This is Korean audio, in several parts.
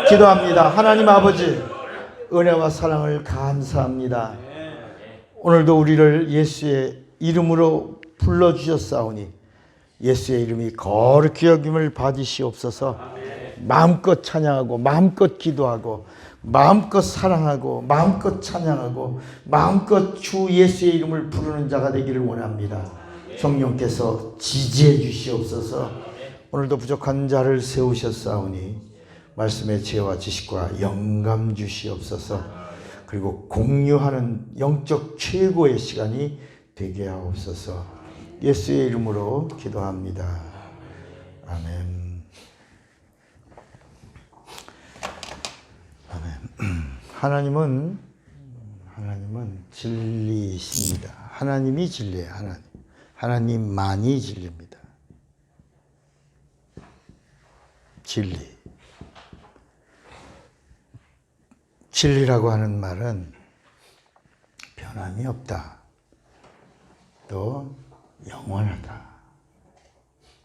기도합니다. 하나님 아버지, 은혜와 사랑을 감사합니다. 오늘도 우리를 예수의 이름으로 불러주셨사오니 예수의 이름이 거룩히 여김을 받으시옵소서. 마음껏 찬양하고 마음껏 기도하고 마음껏 사랑하고 마음껏 찬양하고 마음껏 주 예수의 이름을 부르는 자가 되기를 원합니다. 성령께서 지지해 주시옵소서. 오늘도 부족한 자를 세우셨사오니 말씀의 지혜와 지식과 영감 주시옵소서. 그리고 공유하는 영적 최고의 시간이 되게 하옵소서. 예수의 이름으로 기도합니다. 아멘. 아멘. 하나님은 진리이십니다. 하나님이 진리예요. 하나님만이 진리입니다. 진리. 진리라고 하는 말은 변함이 없다. 또 영원하다.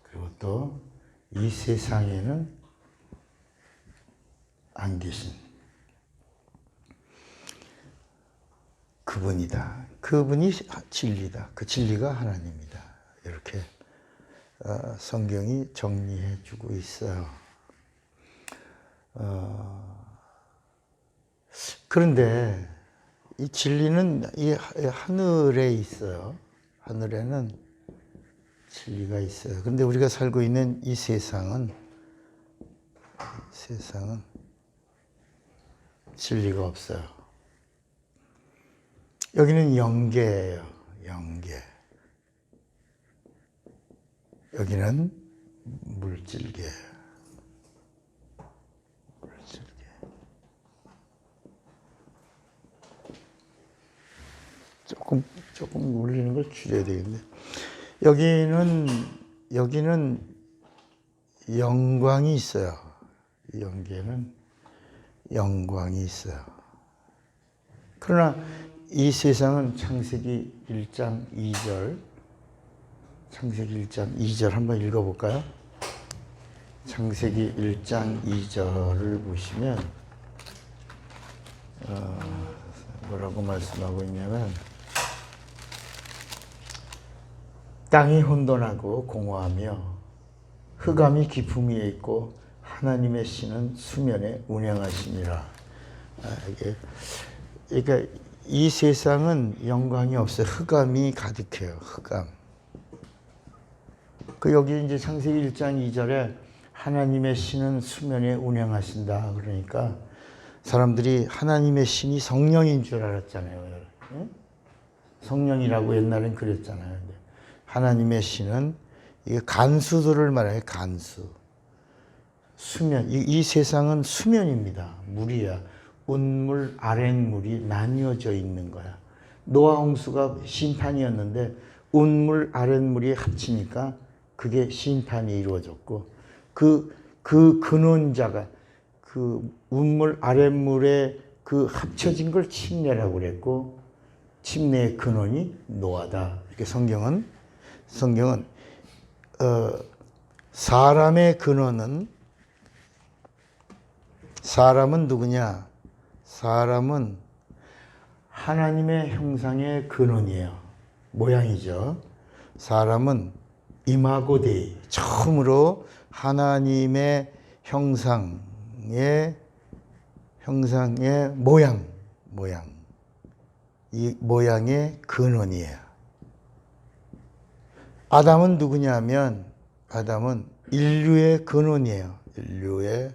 그리고 또 이 세상에는 안 계신 그분이다. 그분이 진리다. 그 진리가 하나님이다. 이렇게 성경이 정리해 주고 있어요. 그런데 이 진리는 이 하늘에 있어요. 하늘에는 진리가 있어요. 그런데 우리가 살고 있는 이 세상은 진리가 없어요. 여기는 영계예요. 영계. 여기는 물질계예요. 조금 울리는 걸 줄여야 되겠네. 여기는 영광이 있어요. 영계는 영광이 있어요. 그러나 이 세상은 창세기 1장 2절, 창세기 1장 2절 한번 읽어볼까요? 창세기 1장 2절을 보시면 뭐라고 말씀하고 있냐면 땅이 혼돈하고 공허하며 흑암이 깊음 위에 있고 하나님의 신은 수면에 운행하시니라. 그러니까 이 세상은 영광이 없어요. 흑암이 가득해요. 흑암. 여기 이제 창세기 1장 2절에 하나님의 신은 수면에 운행하신다. 그러니까 사람들이 하나님의 신이 성령인 줄 알았잖아요. 성령이라고 옛날엔 그랬잖아요. 하나님의 신은 이게 간수들을 말해요. 간수. 수면. 이 세상은 수면입니다. 물이야. 운물, 아랫물이 나뉘어져 있는 거야. 노아 홍수가 심판이었는데 운물, 아랫물이 합치니까 그게 심판이 이루어졌고 그 근원자가 그 운물, 아랫물에 그 합쳐진 걸 침례라고 그랬고 침례의 근원이 노아다. 이렇게 성경은 사람의 근원은 사람은 누구냐? 사람은 하나님의 형상의 근원이에요. 모양이죠. 사람은 이마고 데이, 처음으로 하나님의 형상의 모양. 이 모양의 근원이에요. 아담은 누구냐면 아담은 인류의 근원이에요. 인류의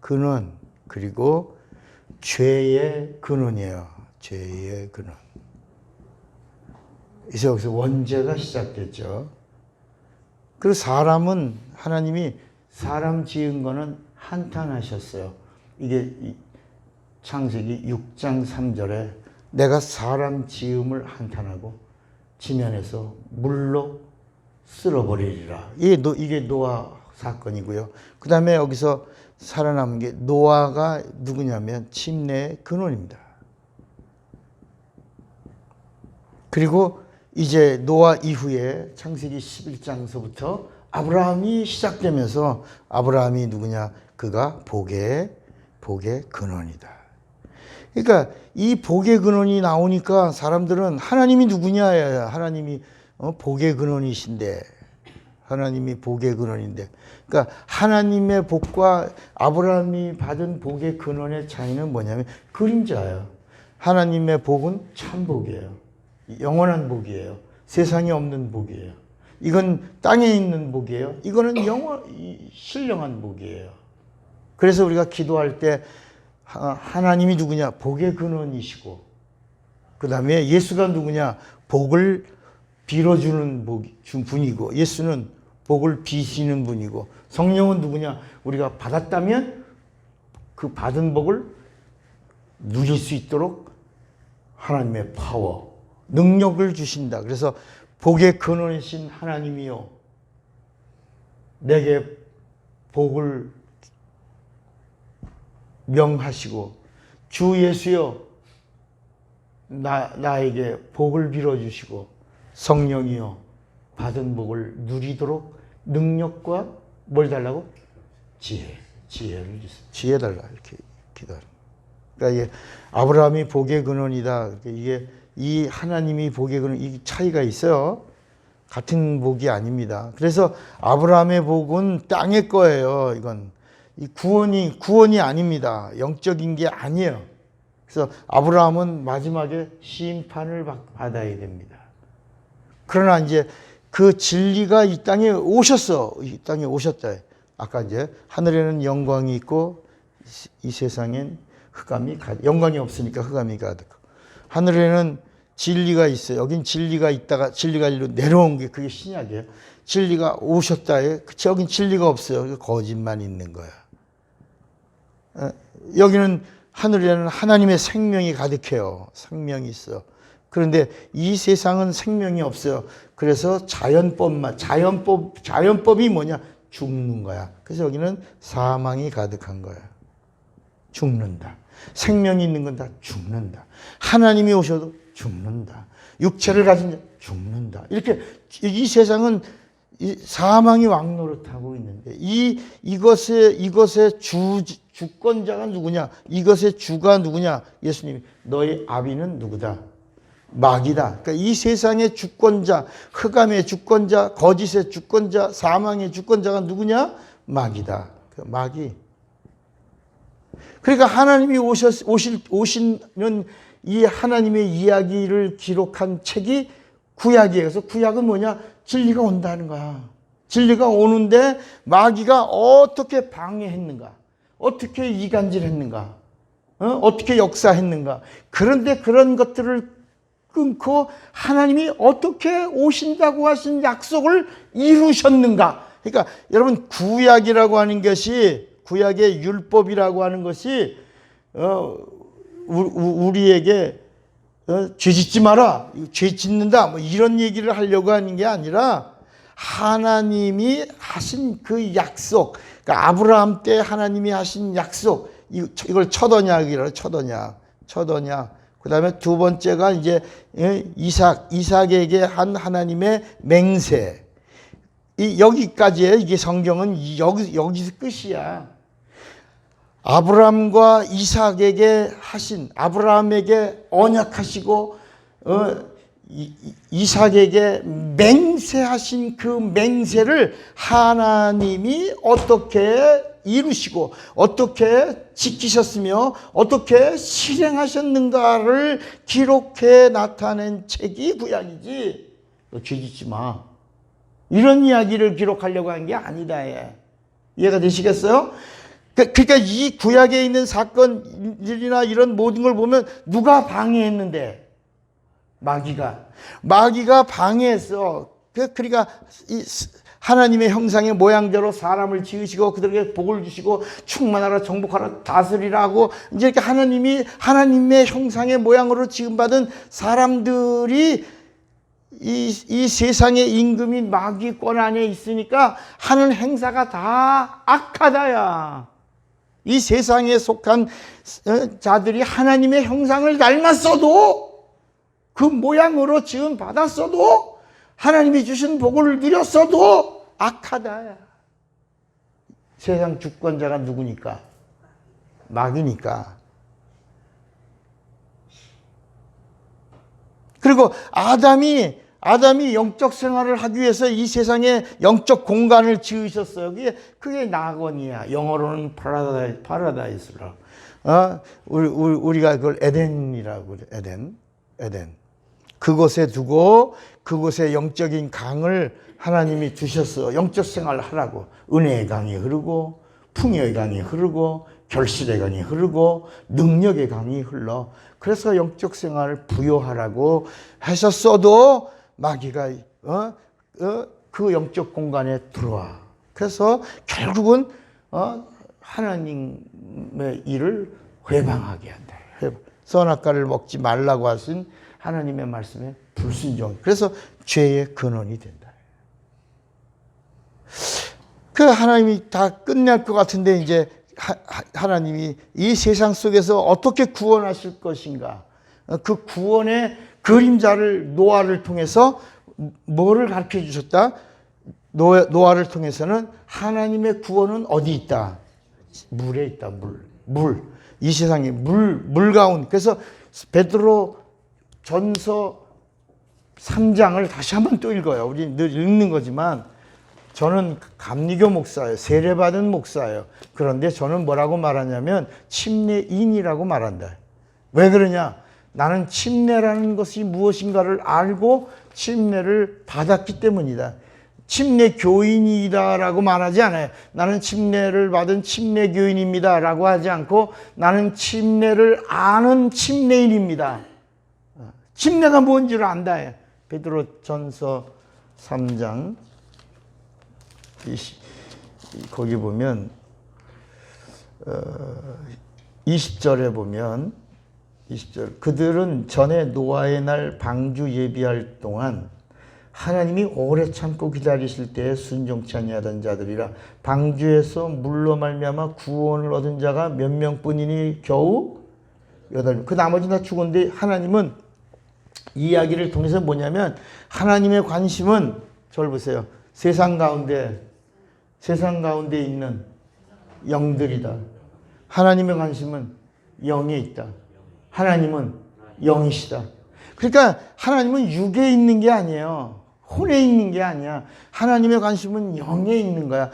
근원. 그리고 죄의 근원이에요. 죄의 근원. 이제 여기서 원죄가 시작됐죠. 그리고 사람은 하나님이 사람 지은 거는 한탄하셨어요. 이게 창세기 6장 3절에 내가 사람 지음을 한탄하고 지면에서 물로 쓸어버리리라. 이게 노아 사건이고요. 그 다음에 여기서 살아남은 게 노아가 누구냐면 침례의 근원입니다. 그리고 이제 노아 이후에 창세기 11장서부터 아브라함이 시작되면서 아브라함이 누구냐? 그가 복의 근원이다. 그러니까 이 복의 근원이 나오니까 사람들은 하나님이 누구냐? 하나님이 복의 근원이신데, 하나님이 복의 근원인데, 그러니까 하나님의 복과 아브라함이 받은 복의 근원의 차이는 뭐냐면 그림자예요. 하나님의 복은 참 복이에요. 영원한 복이에요. 세상에 없는 복이에요. 이건 땅에 있는 복이에요. 이거는 신령한 복이에요. 그래서 우리가 기도할 때 하나님이 누구냐? 복의 근원이시고, 그 다음에 예수가 누구냐? 복을 빌어주는 분이고, 예수는 복을 비시는 분이고, 성령은 누구냐? 우리가 받았다면 그 받은 복을 누릴 수 있도록 하나님의 파워, 능력을 주신다. 그래서 복의 근원이신 하나님이요, 내게 복을 명하시고, 주 예수여 나에게 복을 빌어주시고, 성령이여 받은 복을 누리도록 능력과 뭘 달라고? 지혜를 주세요. 지혜 달라, 이렇게 기도하는. 그러니까 이게 아브라함이 복의 근원이다. 이게 이 하나님이 복의 근원, 이 차이가 있어요. 같은 복이 아닙니다. 그래서 아브라함의 복은 땅의 거예요. 이건 이 구원이 아닙니다. 영적인 게 아니에요. 그래서 아브라함은 마지막에 심판을 받아야 됩니다. 그러나 이제 그 진리가 이 땅에 오셨어. 이 땅에 오셨다. 아까 이제 하늘에는 영광이 있고 이 세상엔 영광이 없으니까 흑암이 가득. 하늘에는 진리가 있어요. 여긴 진리가 있다가 진리가 일로 내려온 게 그게 신약이에요. 진리가 오셨다. 여긴 진리가 없어요. 거짓만 있는 거야. 여기는 하늘에는 하나님의 생명이 가득해요. 생명이 있어. 그런데 이 세상은 생명이 없어요. 그래서 자연법이 뭐냐? 죽는 거야. 그래서 여기는 사망이 가득한 거야. 죽는다. 생명이 있는 건 다 죽는다. 하나님이 오셔도 죽는다. 육체를 가진 자 죽는다. 이렇게 이 세상은 사망이 왕노릇하고 있는데 이것의 주권자가 누구냐? 이것의 주가 누구냐? 예수님이 너희 아비는 누구다? 마귀다. 그러니까 이 세상의 주권자, 흑암의 주권자, 거짓의 주권자, 사망의 주권자가 누구냐? 마귀다. 마귀. 그러니까 하나님이 오시는 이 하나님의 이야기를 기록한 책이 구약이에요. 그래서 구약은 뭐냐? 진리가 온다는 거야. 진리가 오는데 마귀가 어떻게 방해했는가? 어떻게 이간질했는가? 어떻게 역사했는가? 그런데 그런 것들을 끊고 하나님이 어떻게 오신다고 하신 약속을 이루셨는가? 그러니까 여러분 구약이라고 하는 것이, 구약의 율법이라고 하는 것이 우리에게 죄 짓지 마라, 죄 짓는다, 뭐 이런 얘기를 하려고 하는 게 아니라 하나님이 하신 그 약속, 그러니까 아브라함 때 하나님이 하신 약속, 이걸 첫 언약이라고, 첫 언약. 그 다음에 두 번째가 이제 이삭에게 한 하나님의 맹세. 여기까지예요. 이게 성경은 여기서 끝이야. 아브라함과 이삭에게 하신, 아브라함에게 언약하시고 이삭에게 맹세하신 그 맹세를 하나님이 어떻게 이루시고 어떻게 지키셨으며 어떻게 실행하셨는가를 기록해 나타낸 책이 구약이지. 너 죄 짓지 마, 이런 이야기를 기록하려고 한 게 아니다. 이해가 되시겠어요? 그러니까 이 구약에 있는 사건들이나 이런 모든 걸 보면 누가 방해했는데? 마귀가 방해했어. 그러니까 하나님의 형상의 모양대로 사람을 지으시고 그들에게 복을 주시고 충만하라, 정복하라, 다스리라 하고, 이제 이렇게 하나님의 형상의 모양으로 지음받은 사람들이 이 세상의 임금이 마귀권 안에 있으니까 하는 행사가 다 악하다야. 이 세상에 속한 자들이 하나님의 형상을 닮았어도, 그 모양으로 지음 받았어도, 하나님이 주신 복을 누렸어도 악하다. 세상 주권자가 누구니까? 마귀니까. 그리고 아담이 영적 생활을 하기 위해서 이 세상에 영적 공간을 지으셨어요. 그게 낙원이야. 영어로는 파라다이스라. 우리가 그걸 에덴이라고 그래. 에덴. 그곳에 두고 그곳에 영적인 강을 하나님이 주셨어. 영적 생활을 하라고. 은혜의 강이 흐르고 풍요의 강이 흐르고 결실의 강이 흐르고 능력의 강이 흘러. 그래서 영적 생활을 부여하라고 하셨어도 마귀가 그 영적 공간에 들어와. 그래서 결국은 하나님의 일을 회방하게 한다. 선악과를 먹지 말라고 하신 하나님의 말씀에 불순종. 그래서 죄의 근원이 된다. 그 하나님이 다 끝날 것 같은데 이제 하나님이 이 세상 속에서 어떻게 구원하실 것인가? 그 구원의 그림자를 노아를 통해서 뭐를 가르쳐 주셨다? 노아를 통해서는 하나님의 구원은 어디 있다? 물에 있다. 물. 이 세상에 물 가운데. 그래서 베드로 전서 3장을 다시 한번 또 읽어요. 우리 늘 읽는 거지만 저는 감리교 목사예요. 세례받은 목사예요. 그런데 저는 뭐라고 말하냐면 침례인이라고 말한다. 왜 그러냐? 나는 침례라는 것이 무엇인가를 알고 침례를 받았기 때문이다. 침례 교인이다라고 말하지 않아요. 나는 침례를 받은 침례 교인입니다라고 하지 않고 나는 침례를 아는 침례인입니다. 침례가 뭔지를 안다. 베드로 전서 3장 거기 보면 20절에 보면 20절 그들은 전에 노아의 날 방주 예비할 동안 하나님이 오래 참고 기다리실 때에 순종치 아니하던 자들이라. 방주에서 물로 말미암아 구원을 얻은 자가 몇 명뿐이니 겨우 8명. 그 나머지 다 죽었는데 하나님은 이 이야기를 통해서 뭐냐면 하나님의 관심은 저를 보세요. 세상 가운데 있는 영들이다. 하나님의 관심은 영에 있다. 하나님은 영이시다. 그러니까 하나님은 육에 있는 게 아니에요. 혼에 있는 게 아니야. 하나님의 관심은 영에 있는 거야.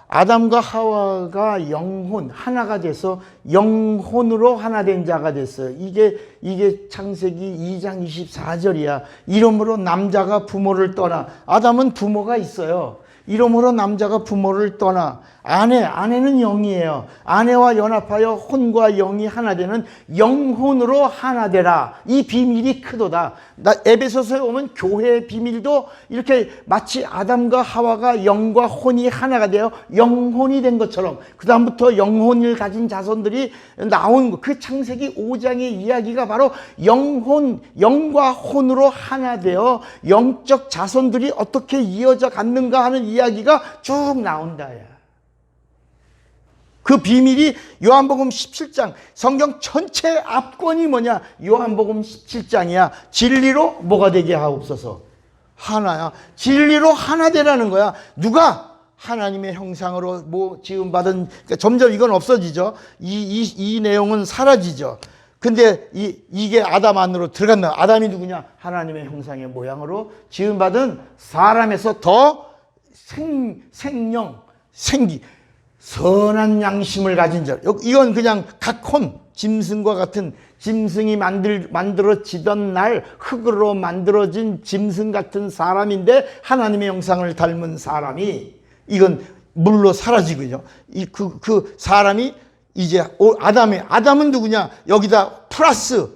아담과 하와가 영혼 하나가 돼서 영혼으로 하나 된 자가 됐어요. 이게 창세기 2장 24절이야. 이러므로 남자가 부모를 떠나. 아담은 부모가 있어요. 이러므로 남자가 부모를 떠나. 아내는 영이에요. 아내와 연합하여 혼과 영이 하나 되는 영혼으로 하나 되라. 이 비밀이 크도다. 에베소서에 오면 교회의 비밀도 이렇게 마치 아담과 하와가 영과 혼이 하나가 되어 영혼이 된 것처럼 그 다음부터 영혼을 가진 자손들이 나온 것. 그 창세기 5장의 이야기가 바로 영과 혼으로 하나 되어 영적 자손들이 어떻게 이어져 갔는가 하는 이야기가 쭉 나온다. 그 비밀이 요한복음 17장, 성경 전체 압권이 뭐냐? 요한복음 17장이야. 진리로 뭐가 되게 하옵소서. 하나야. 진리로 하나 되라는 거야. 누가? 하나님의 형상으로 지음받은. 그러니까 점점 이건 없어지죠. 이 내용은 사라지죠. 근데 이게 아담 안으로 들어간다. 아담이 누구냐? 하나님의 형상의 모양으로 지음받은 사람에서 더 생명, 생기, 선한 양심을 가진 자. 이건 그냥 각혼, 짐승과 같은, 짐승이 만들어지던 날 흙으로 만들어진 짐승 같은 사람인데 하나님의 형상을 닮은 사람이 이건 물로 사라지고요. 그 사람이 이제 아담은 누구냐? 여기다 플러스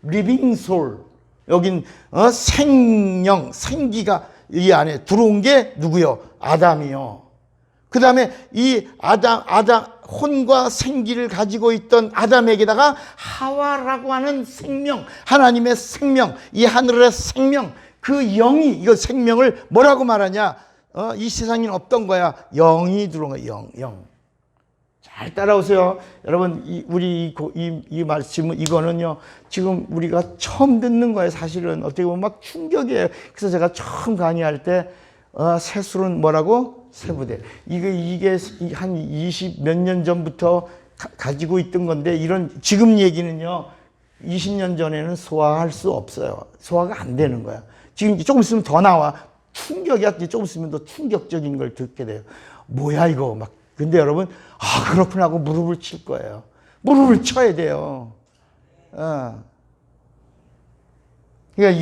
리빙 솔. 여긴 생명, 생기가 이 안에 들어온 게 누구요? 아담이요. 그 다음에 이 아담, 혼과 생기를 가지고 있던 아담에게다가 하와라고 하는 생명, 하나님의 생명, 이 하늘의 생명, 그 영이, 이거 생명을 뭐라고 말하냐? 이 세상에는 없던 거야. 영이 들어온 거야. 영. 잘 따라오세요. 여러분, 우리 이 말씀은, 이거는요, 지금 우리가 처음 듣는 거예요. 사실은. 어떻게 보면 막 충격이에요. 그래서 제가 처음 강의할 때, 세술은 뭐라고? 세부대. 이게 한 20 몇 년 전부터 가지고 있던 건데, 이런, 지금 얘기는요, 20년 전에는 소화할 수 없어요. 소화가 안 되는 거야. 지금 조금 있으면 더 나와. 충격이야. 조금 있으면 더 충격적인 걸 듣게 돼요. 뭐야, 이거. 막. 근데 여러분, 그렇구나 하고 무릎을 칠 거예요. 무릎을 쳐야 돼요. 그러니까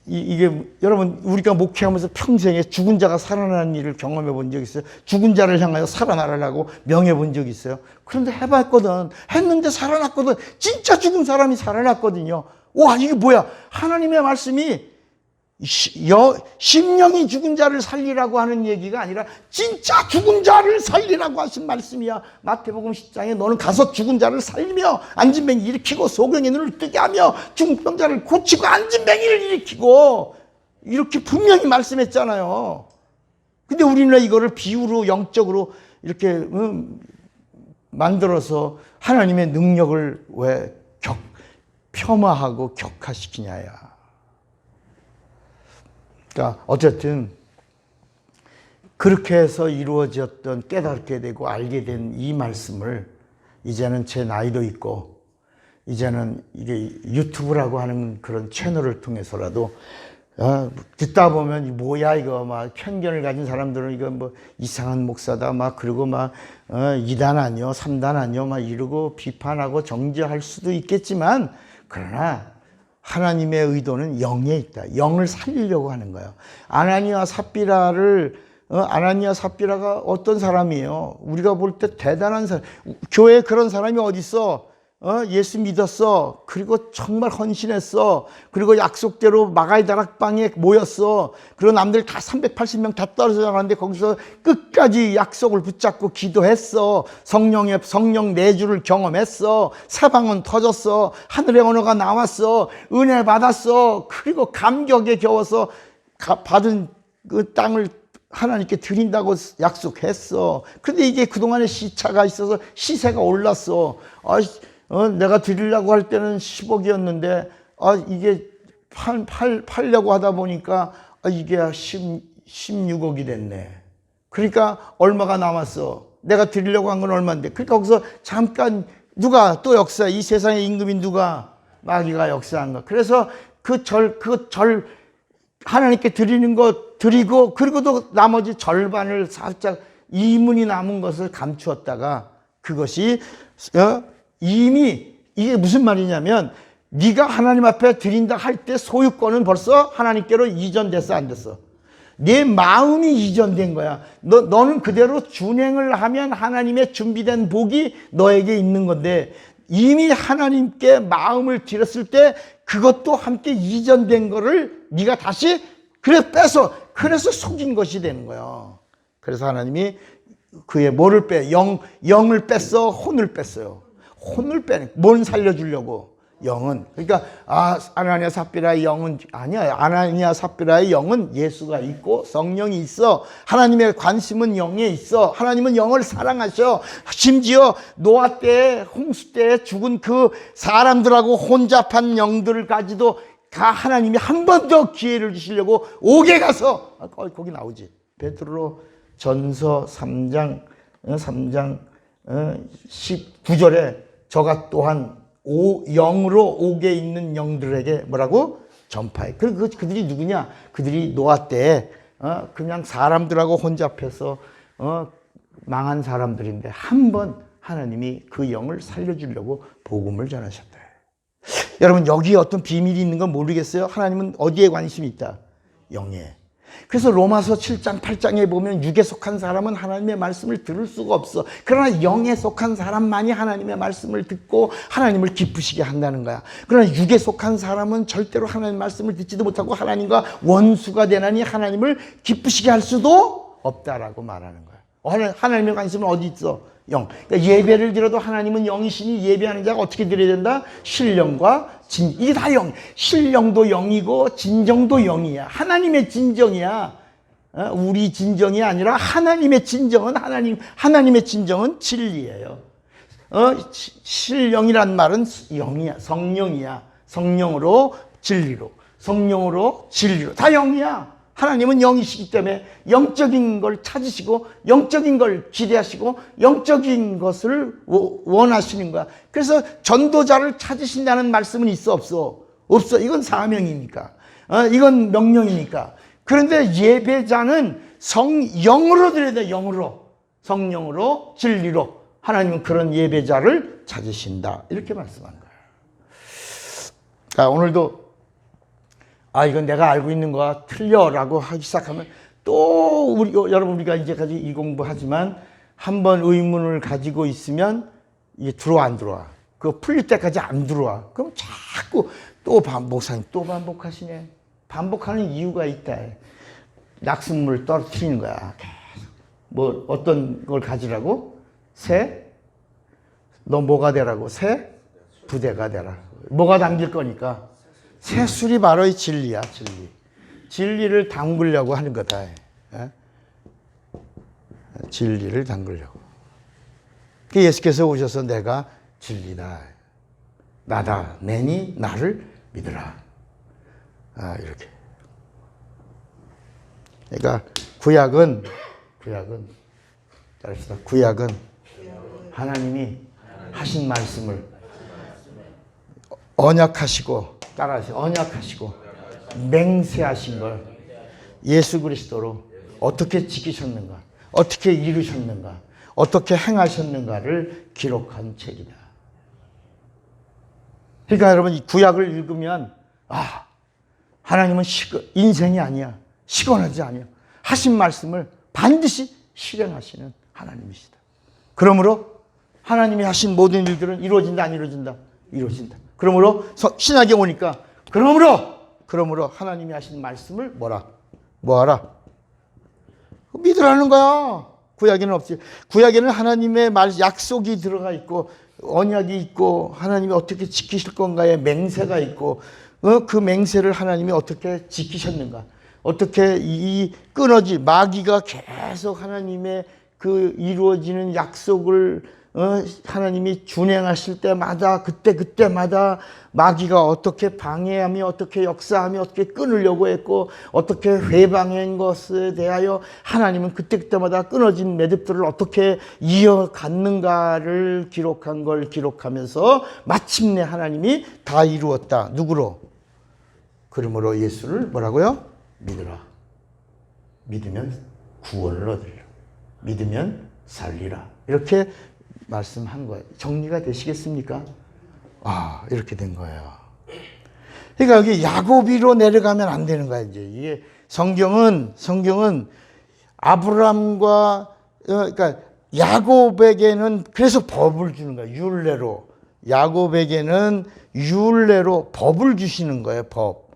이게 여러분, 우리가 목회하면서 평생에 죽은 자가 살아나는 일을 경험해 본 적 있어요? 죽은 자를 향하여 살아나라고 명해 본 적 있어요? 그런데 해봤거든. 했는데 살아났거든. 진짜 죽은 사람이 살아났거든요. 와, 이게 뭐야? 하나님의 말씀이 심령이 죽은 자를 살리라고 하는 얘기가 아니라 진짜 죽은 자를 살리라고 하신 말씀이야. 마태복음 10장에 너는 가서 죽은 자를 살리며 앉은 뱅이 일으키고 소경의 눈을 뜨게 하며 죽은 병자를 고치고 앉은 뱅이를 일으키고, 이렇게 분명히 말씀했잖아요. 근데 우리는 이거를 비유로 영적으로 이렇게 만들어서 하나님의 능력을 왜 폄하하고 격화시키냐야. 그러니까 어쨌든 그렇게 해서 이루어졌던, 깨닫게 되고 알게 된 이 말씀을 이제는 제 나이도 있고 이제는 이게 유튜브라고 하는 그런 채널을 통해서라도 듣다 보면 뭐야 이거, 막 편견을 가진 사람들은 이거 뭐 이상한 목사다 막, 그리고 막 2단 아니요 3단 아니요 막 이러고 비판하고 정죄할 수도 있겠지만, 그러나 하나님의 의도는 영에 있다. 영을 살리려고 하는 거예요. 아나니아 삽비라가 어떤 사람이에요? 우리가 볼 때 대단한 사람. 교회에 그런 사람이 어디 있어? 예수 믿었어. 그리고 정말 헌신했어. 그리고 약속대로 마가의 다락방에 모였어. 그리고 남들 다 380명 다 떨어져 나가는데 거기서 끝까지 약속을 붙잡고 기도했어. 성령 내주를 경험했어. 사방은 터졌어. 하늘의 언어가 나왔어. 은혜 받았어. 그리고 감격에 겨워서 받은 그 땅을 하나님께 드린다고 약속했어. 근데 이게 그동안에 시차가 있어서 시세가 올랐어. 내가 드리려고 할 때는 10억이었는데 이게 팔려고 하다 보니까 이게 16억이 됐네. 그러니까 얼마가 남았어? 내가 드리려고 한 건 얼마인데. 그러니까 거기서 잠깐 누가 또 역사, 이 세상의 임금인 누가? 마귀가 역사한 거. 그래서 그 절 하나님께 드리는 거 드리고, 그리고도 나머지 절반을 살짝 이문이 남은 것을 감추었다가, 그것이 이미, 이게 무슨 말이냐면, 네가 하나님 앞에 드린다 할 때 소유권은 벌써 하나님께로 이전됐어, 안 됐어? 내 마음이 이전된 거야. 너는 그대로 준행을 하면 하나님의 준비된 복이 너에게 있는 건데, 이미 하나님께 마음을 드렸을 때 그것도 함께 이전된 거를 네가 다시 그래서 속인 것이 되는 거예요. 그래서 하나님이 그의 뭐를 영을 뺐어, 혼을 뺐어요. 혼을 빼는, 뭘 살려주려고? 영은. 그러니까 아나니아 삽비라의 영은 아니야. 아나니아 삽비라의 영은 예수가 있고 성령이 있어. 하나님의 관심은 영에 있어. 하나님은 영을 사랑하셔. 심지어 노아 때, 홍수 때 죽은 그 사람들하고 혼잡한 영들까지도 하나님이 한 번 더 기회를 주시려고 옥에 가서, 거기 나오지. 베드로 전서 3장 19절에 저가 또한 영으로 옥에 있는 영들에게 뭐라고? 전파해. 그들이 누구냐? 그들이 노아 때 그냥 사람들하고 혼잡해서 망한 사람들인데, 한 번 하나님이 그 영을 살려주려고 복음을 전하셨다. 여러분, 여기에 어떤 비밀이 있는 건 모르겠어요? 하나님은 어디에 관심이 있다? 영에. 그래서 로마서 7장 8장에 보면 육에 속한 사람은 하나님의 말씀을 들을 수가 없어. 그러나 영에 속한 사람만이 하나님의 말씀을 듣고 하나님을 기쁘시게 한다는 거야. 그러나 육에 속한 사람은 절대로 하나님의 말씀을 듣지도 못하고 하나님과 원수가 되나니 하나님을 기쁘시게 할 수도 없다라고 말하는 거야. 하나님의 관심은 어디 있어? 영. 그러니까 예배를 드려도 하나님은 영이시니 예배하는 자가 어떻게 드려야 된다? 신령과 진. 이게 다 영. 신령도 영이고 진정도 영이야. 하나님의 진정이야. 우리 진정이 아니라 하나님의 진정은 하나님의 진정은 진리예요. 신령이란 말은 영이야. 성령이야. 성령으로 진리로. 성령으로 진리로. 다 영이야. 하나님은 영이시기 때문에 영적인 걸 찾으시고 영적인 걸 기대하시고 영적인 것을 원하시는 거야. 그래서 전도자를 찾으신다는 말씀은 있어 없어? 없어. 이건 사명이니까. 이건 명령이니까. 그런데 예배자는 성령으로 드려야 돼. 영으로. 성령으로 진리로. 하나님은 그런 예배자를 찾으신다. 이렇게 말씀한 거예요. 그러니까 오늘도 이건 내가 알고 있는 거야 틀려라고 하기 시작하면 또 여러분 우리가 이제까지 이 공부하지만 한번 의문을 가지고 있으면 이게 들어와 안 들어와. 그거 풀릴 때까지 안 들어와. 그럼 자꾸 또 목사님 또 반복하시네. 반복하는 이유가 있다. 낙숫물을 떨어뜨리는 거야. 뭐 어떤 걸 가지라고? 새? 너 뭐가 되라고? 새? 부대가 되라. 뭐가 담길 거니까? 새술이 바로 이 진리야, 진리. 진리를 담그려고 하는 거다. 예? 진리를 담그려고. 예수께서 오셔서 내가 진리다. 나다. 내니 나를 믿으라. 이렇게. 그러니까 구약은 하나님이 하신 말씀을 언약하시고 따라하시고 언약하시고 맹세하신 걸 예수 그리스도로 어떻게 지키셨는가, 어떻게 이루셨는가, 어떻게 행하셨는가를 기록한 책이다. 그러니까 여러분 이 구약을 읽으면 하나님은 인생이 아니야. 시건하지 아니야. 하신 말씀을 반드시 실행하시는 하나님이시다. 그러므로 하나님이 하신 모든 일들은 이루어진다 안 이루어진다? 이루어진다. 그러므로 신약에 오니까 그러므로 하나님이 하신 말씀을 뭐하라? 믿으라는 거야. 구약에는 없지. 구약에는 하나님의 약속이 들어가 있고 언약이 있고 하나님이 어떻게 지키실 건가에 맹세가 있고 그 맹세를 하나님이 어떻게 지키셨는가, 어떻게 이 마귀가 계속 하나님의 그 이루어지는 약속을 하나님이 준행하실 때마다 그때마다 마귀가 어떻게 방해하며 어떻게 역사하며 어떻게 끊으려고 했고 어떻게 회방한 것에 대하여 하나님은 그때마다 끊어진 매듭들을 어떻게 이어갔는가를 기록한 걸 기록하면서 마침내 하나님이 다 이루었다. 누구로? 그러므로 예수를 뭐라고요? 믿으라. 믿으면 구원을 얻으리라. 믿으면 살리라. 이렇게 말씀한 거예요. 정리가 되시겠습니까? 이렇게 된 거예요. 그러니까 여기 야고비로 내려가면 안 되는 거야, 이제. 이게 성경은 아브라함과, 그러니까 야곱에게는 그래서 법을 주는 거야, 율례로. 야곱에게는 율례로 법을 주시는 거예요, 법.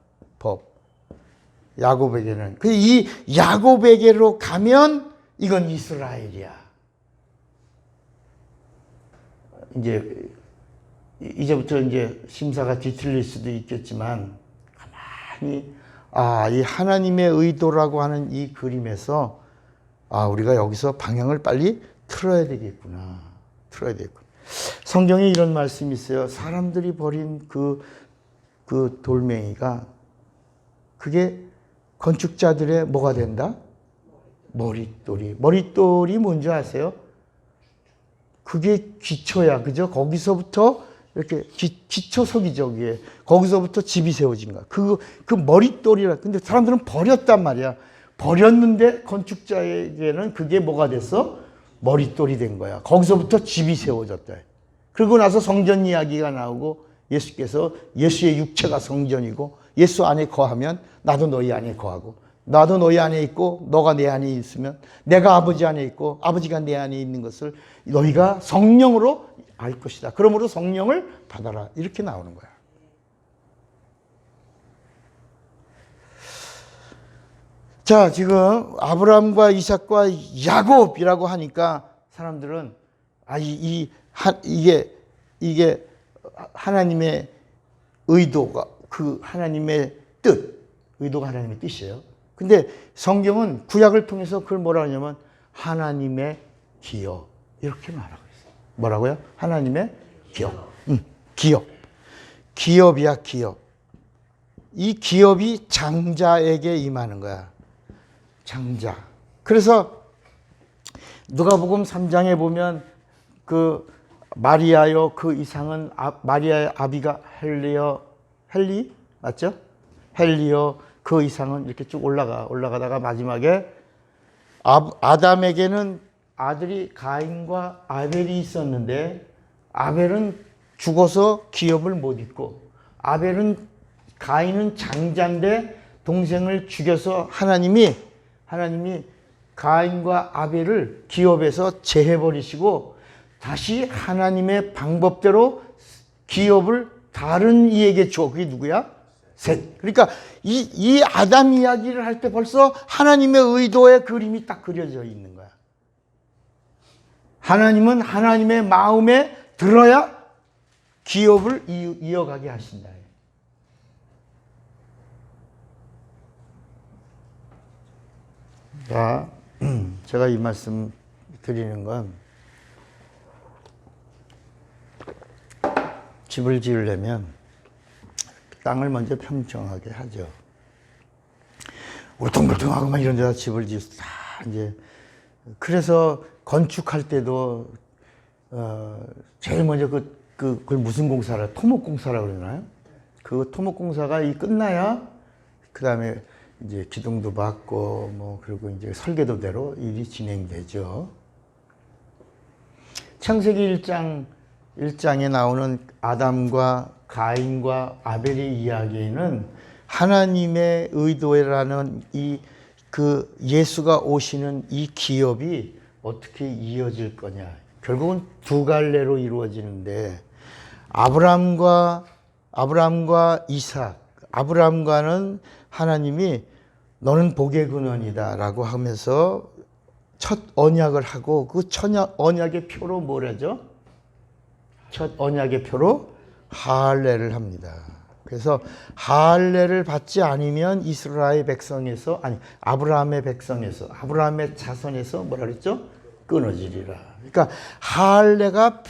야곱에게는. 이 야곱에게로 가면 이건 이스라엘이야. 이제부터 심사가 뒤틀릴 수도 있겠지만 가만히 이 하나님의 의도라고 하는 이 그림에서 우리가 여기서 방향을 빨리 틀어야 되겠구나. 성경에 이런 말씀이 있어요. 사람들이 버린 그 돌멩이가 그게 건축자들의 뭐가 된다? 머릿돌이 뭔지 아세요? 그게 기초야. 그죠? 거기서부터 이렇게 기초석이죠. 그게. 거기서부터 집이 세워진 거야. 그 머릿돌이라. 근데 사람들은 버렸단 말이야. 버렸는데 건축자에게는 그게 뭐가 됐어? 머릿돌이 된 거야. 거기서부터 집이 세워졌다. 그러고 나서 성전 이야기가 나오고 예수께서 예수의 육체가 성전이고 예수 안에 거하면 나도 너희 안에 거하고 나도 너희 안에 있고 너가 내 안에 있으면 내가 아버지 안에 있고 아버지가 내 안에 있는 것을 너희가 성령으로 알 것이다. 그러므로 성령을 받아라. 이렇게 나오는 거야. 자, 지금 아브라함과 이삭과 야곱이라고 하니까 사람들은 이게 하나님의 의도가 하나님의 의도가 하나님의 뜻이에요. 근데 성경은 구약을 통해서 그걸 뭐라 하냐면 하나님의 기업 이렇게 말하고 있어요. 뭐라고요? 하나님의 기업. 기업이야, 기업. 이 기업이 장자에게 임하는 거야. 장자. 그래서 누가복음 3장에 보면 그 마리아요 그 이상은 마리아의 아비가 헬리 맞죠? 헬리요 그 이상은 이렇게 쭉 올라가다가 마지막에 아담에게는 아들이 가인과 아벨이 있었는데 아벨은 죽어서 기업을 못 잇고 가인은 장자인데 동생을 죽여서 하나님이 가인과 아벨을 기업에서 제해버리시고 다시 하나님의 방법대로 기업을 다른 이에게 줘. 그게 누구야? 셋. 그러니까 이 아담 이야기를 할 때 벌써 하나님의 의도의 그림이 딱 그려져 있는 거야. 하나님은 하나님의 마음에 들어야 기업을 이어가게 하신다. 자, 제가 이 말씀 드리는 건 집을 지으려면 땅을 먼저 평정하게 하죠. 울퉁불퉁하고 막 이런 데다 집을 지어서 다 이제 그래서 건축할 때도 제일 먼저 그걸 무슨 공사라 토목공사라고 그러나요? 그 토목공사가 끝나야 그 다음에 이제 기둥도 받고 뭐 그리고 이제 설계도대로 일이 진행되죠. 창세기 1장에 나오는 아담과 가인과 아벨의 이야기는 하나님의 의도라는 그 예수가 오시는 이 기업이 어떻게 이어질 거냐. 결국은 두 갈래로 이루어지는데 아브람과 이삭, 아브람과는 하나님이 너는 복의 근원이다 라고 하면서 첫 언약을 하고 그 첫 언약의 표로 뭘 하죠? 첫 언약의 표로 할례를 합니다. 그래서 할례를 받지 않으면 이스라엘 백성에서 아브라함의 백성에서 아브라함의 자손에서 뭐라 그랬죠? 끊어지리라. 그러니까 할례가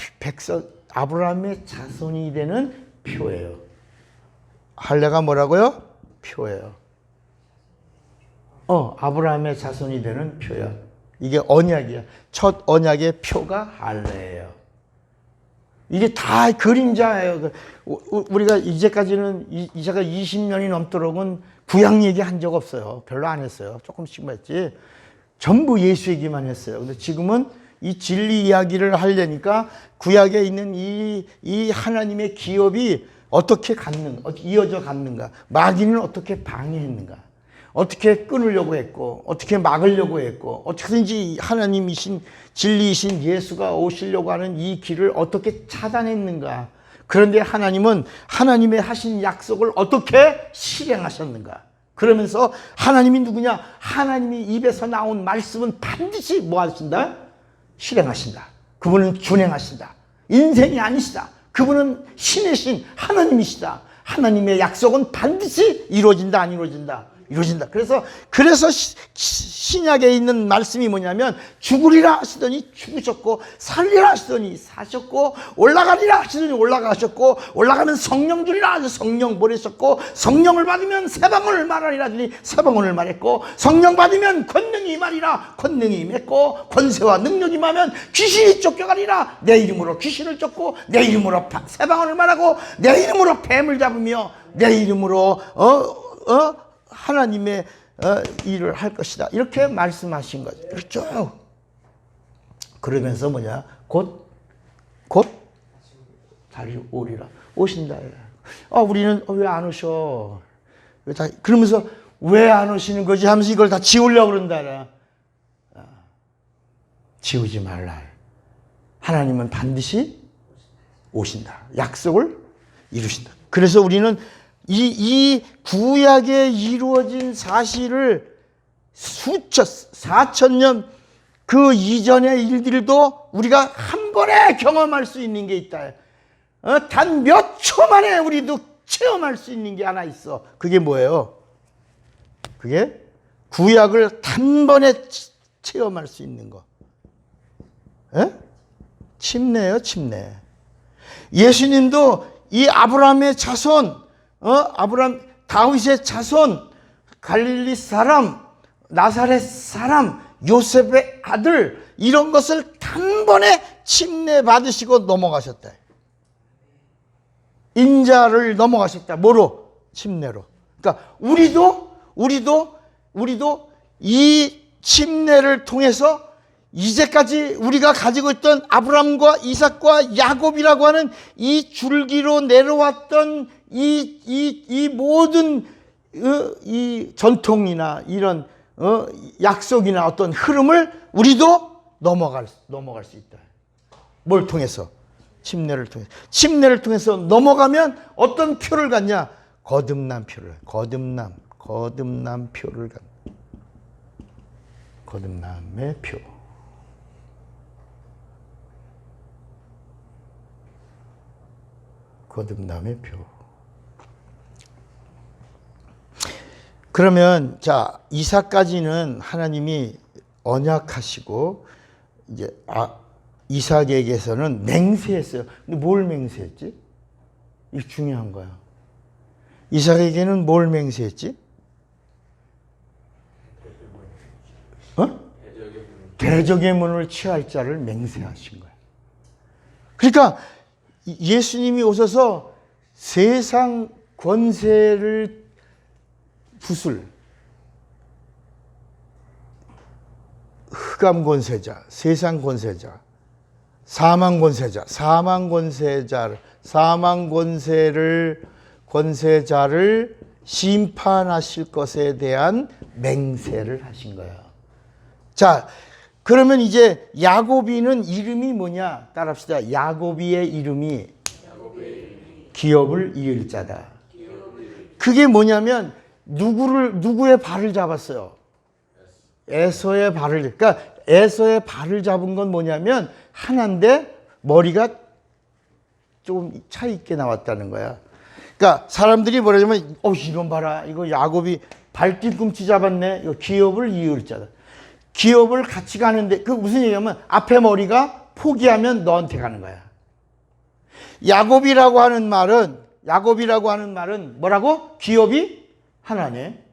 아브라함의 자손이 되는 표예요. 할례가 뭐라고요? 표예요. 아브라함의 자손이 되는 표야. 이게 언약이야. 첫 언약의 표가 할례예요. 이게 다 그림자예요. 우리가 이제까지는 이제가 20년이 넘도록은 구약 얘기 한 적 없어요. 별로 안 했어요. 조금씩만 했지. 전부 예수 얘기만 했어요. 근데 지금은 이 진리 이야기를 하려니까 구약에 있는 이 하나님의 기업이 어떻게 이어져 갔는가, 마귀는 어떻게 방해했는가, 어떻게 끊으려고 했고, 어떻게 막으려고 했고, 어떻게든지 하나님이신 진리이신 예수가 오시려고 하는 이 길을 어떻게 차단했는가. 그런데 하나님은 하나님의 하신 약속을 어떻게 실행하셨는가. 그러면서 하나님이 누구냐? 하나님이 입에서 나온 말씀은 반드시 뭐 하신다? 실행하신다. 그분은 준행하신다. 인생이 아니시다. 그분은 신의 신 하나님이시다. 하나님의 약속은 반드시 이루어진다, 안 이루어진다? 이루어진다. 그래서 신약에 있는 말씀이 뭐냐면 죽으리라 하시더니 죽으셨고 살리라 하시더니 사셨고 올라가리라 하시더니 올라가셨고 올라가면 성령 주리라 하셔서 성령 보내셨고 성령을 받으면 새 방언을 말하리라 하더니 새 방언을 말했고 성령 받으면 권능이 임하리라 권능이 임했고 권세와 능력이 임하면 귀신이 쫓겨가리라. 내 이름으로 귀신을 쫓고 내 이름으로 새 방언을 말하고 내 이름으로 뱀을 잡으며 내 이름으로 하나님의 일을 할 것이다. 이렇게 말씀하신 거죠. 그렇죠. 그러면서 뭐냐? 곧 다시 오리라. 오신다. 우리는 왜 안 오셔? 그러면서 왜 안 오시는 거지? 하면서 이걸 다 지우려고 그런다. 지우지 말라. 하나님은 반드시 오신다. 약속을 이루신다. 그래서 우리는 이 구약에 이루어진 사실을 4,000년 그 이전의 일들도 우리가 한 번에 경험할 수 있는 게 있다. 단 몇 초 만에 우리도 체험할 수 있는 게 하나 있어. 그게 뭐예요? 그게 구약을 단번에 체험할 수 있는 거. 침례예요, 침례. 예수님도 이 아브라함의 자손, 다윗의 자손, 갈릴리 사람, 나사렛 사람 요셉의 아들 이런 것을 단번에 침례 받으시고 넘어가셨다. 인자를 넘어가셨다. 뭐로? 침례로. 그러니까 우리도 이 침례를 통해서 이제까지 우리가 가지고 있던 아브람과 이삭과 야곱이라고 하는 이 줄기로 내려왔던 이 모든 이 전통이나 이런 약속이나 어떤 흐름을 우리도 넘어갈 수 있다. 뭘 통해서? 침례를 통해서. 침례를 통해서 넘어가면 어떤 표를 갖냐? 거듭난 표를. 거듭남 표를 갖. 거듭남의 표. 거듭남의 표. 그러면 자, 이삭까지는 하나님이 언약하시고 이제 이삭에게서는 맹세했어요. 근데 뭘 맹세했지? 이게 중요한 거야. 이삭에게는 뭘 맹세했지? 대적의 문을 취할 자를 맹세하신 거야. 그러니까 예수님이 오셔서 세상 권세를 부술 흑암 권세자, 세상 권세자, 사망 권세자를 심판하실 것에 대한 맹세를 하신 거예요. 자, 그러면 이제 야곱이는 이름이 뭐냐? 따라합시다. 야곱이의 이름이 기업을 이을 자다. 그게 뭐냐면 누구의 발을 잡았어요? 에서의 발을. 그러니까 에서의 발을 잡은 건 뭐냐면 하나인데 머리가 조금 차이 있게 나왔다는 거야. 그러니까 사람들이 뭐라냐면 이런 봐라. 이거 야곱이 발뒤꿈치 잡았네. 이거 기업을 이을 자다. 기업을 같이 가는데 그 무슨 얘기냐면 앞에 머리가 포기하면 너한테 가는 거야. 야곱이라고 하는 말은 뭐라고? 기업이 하나네.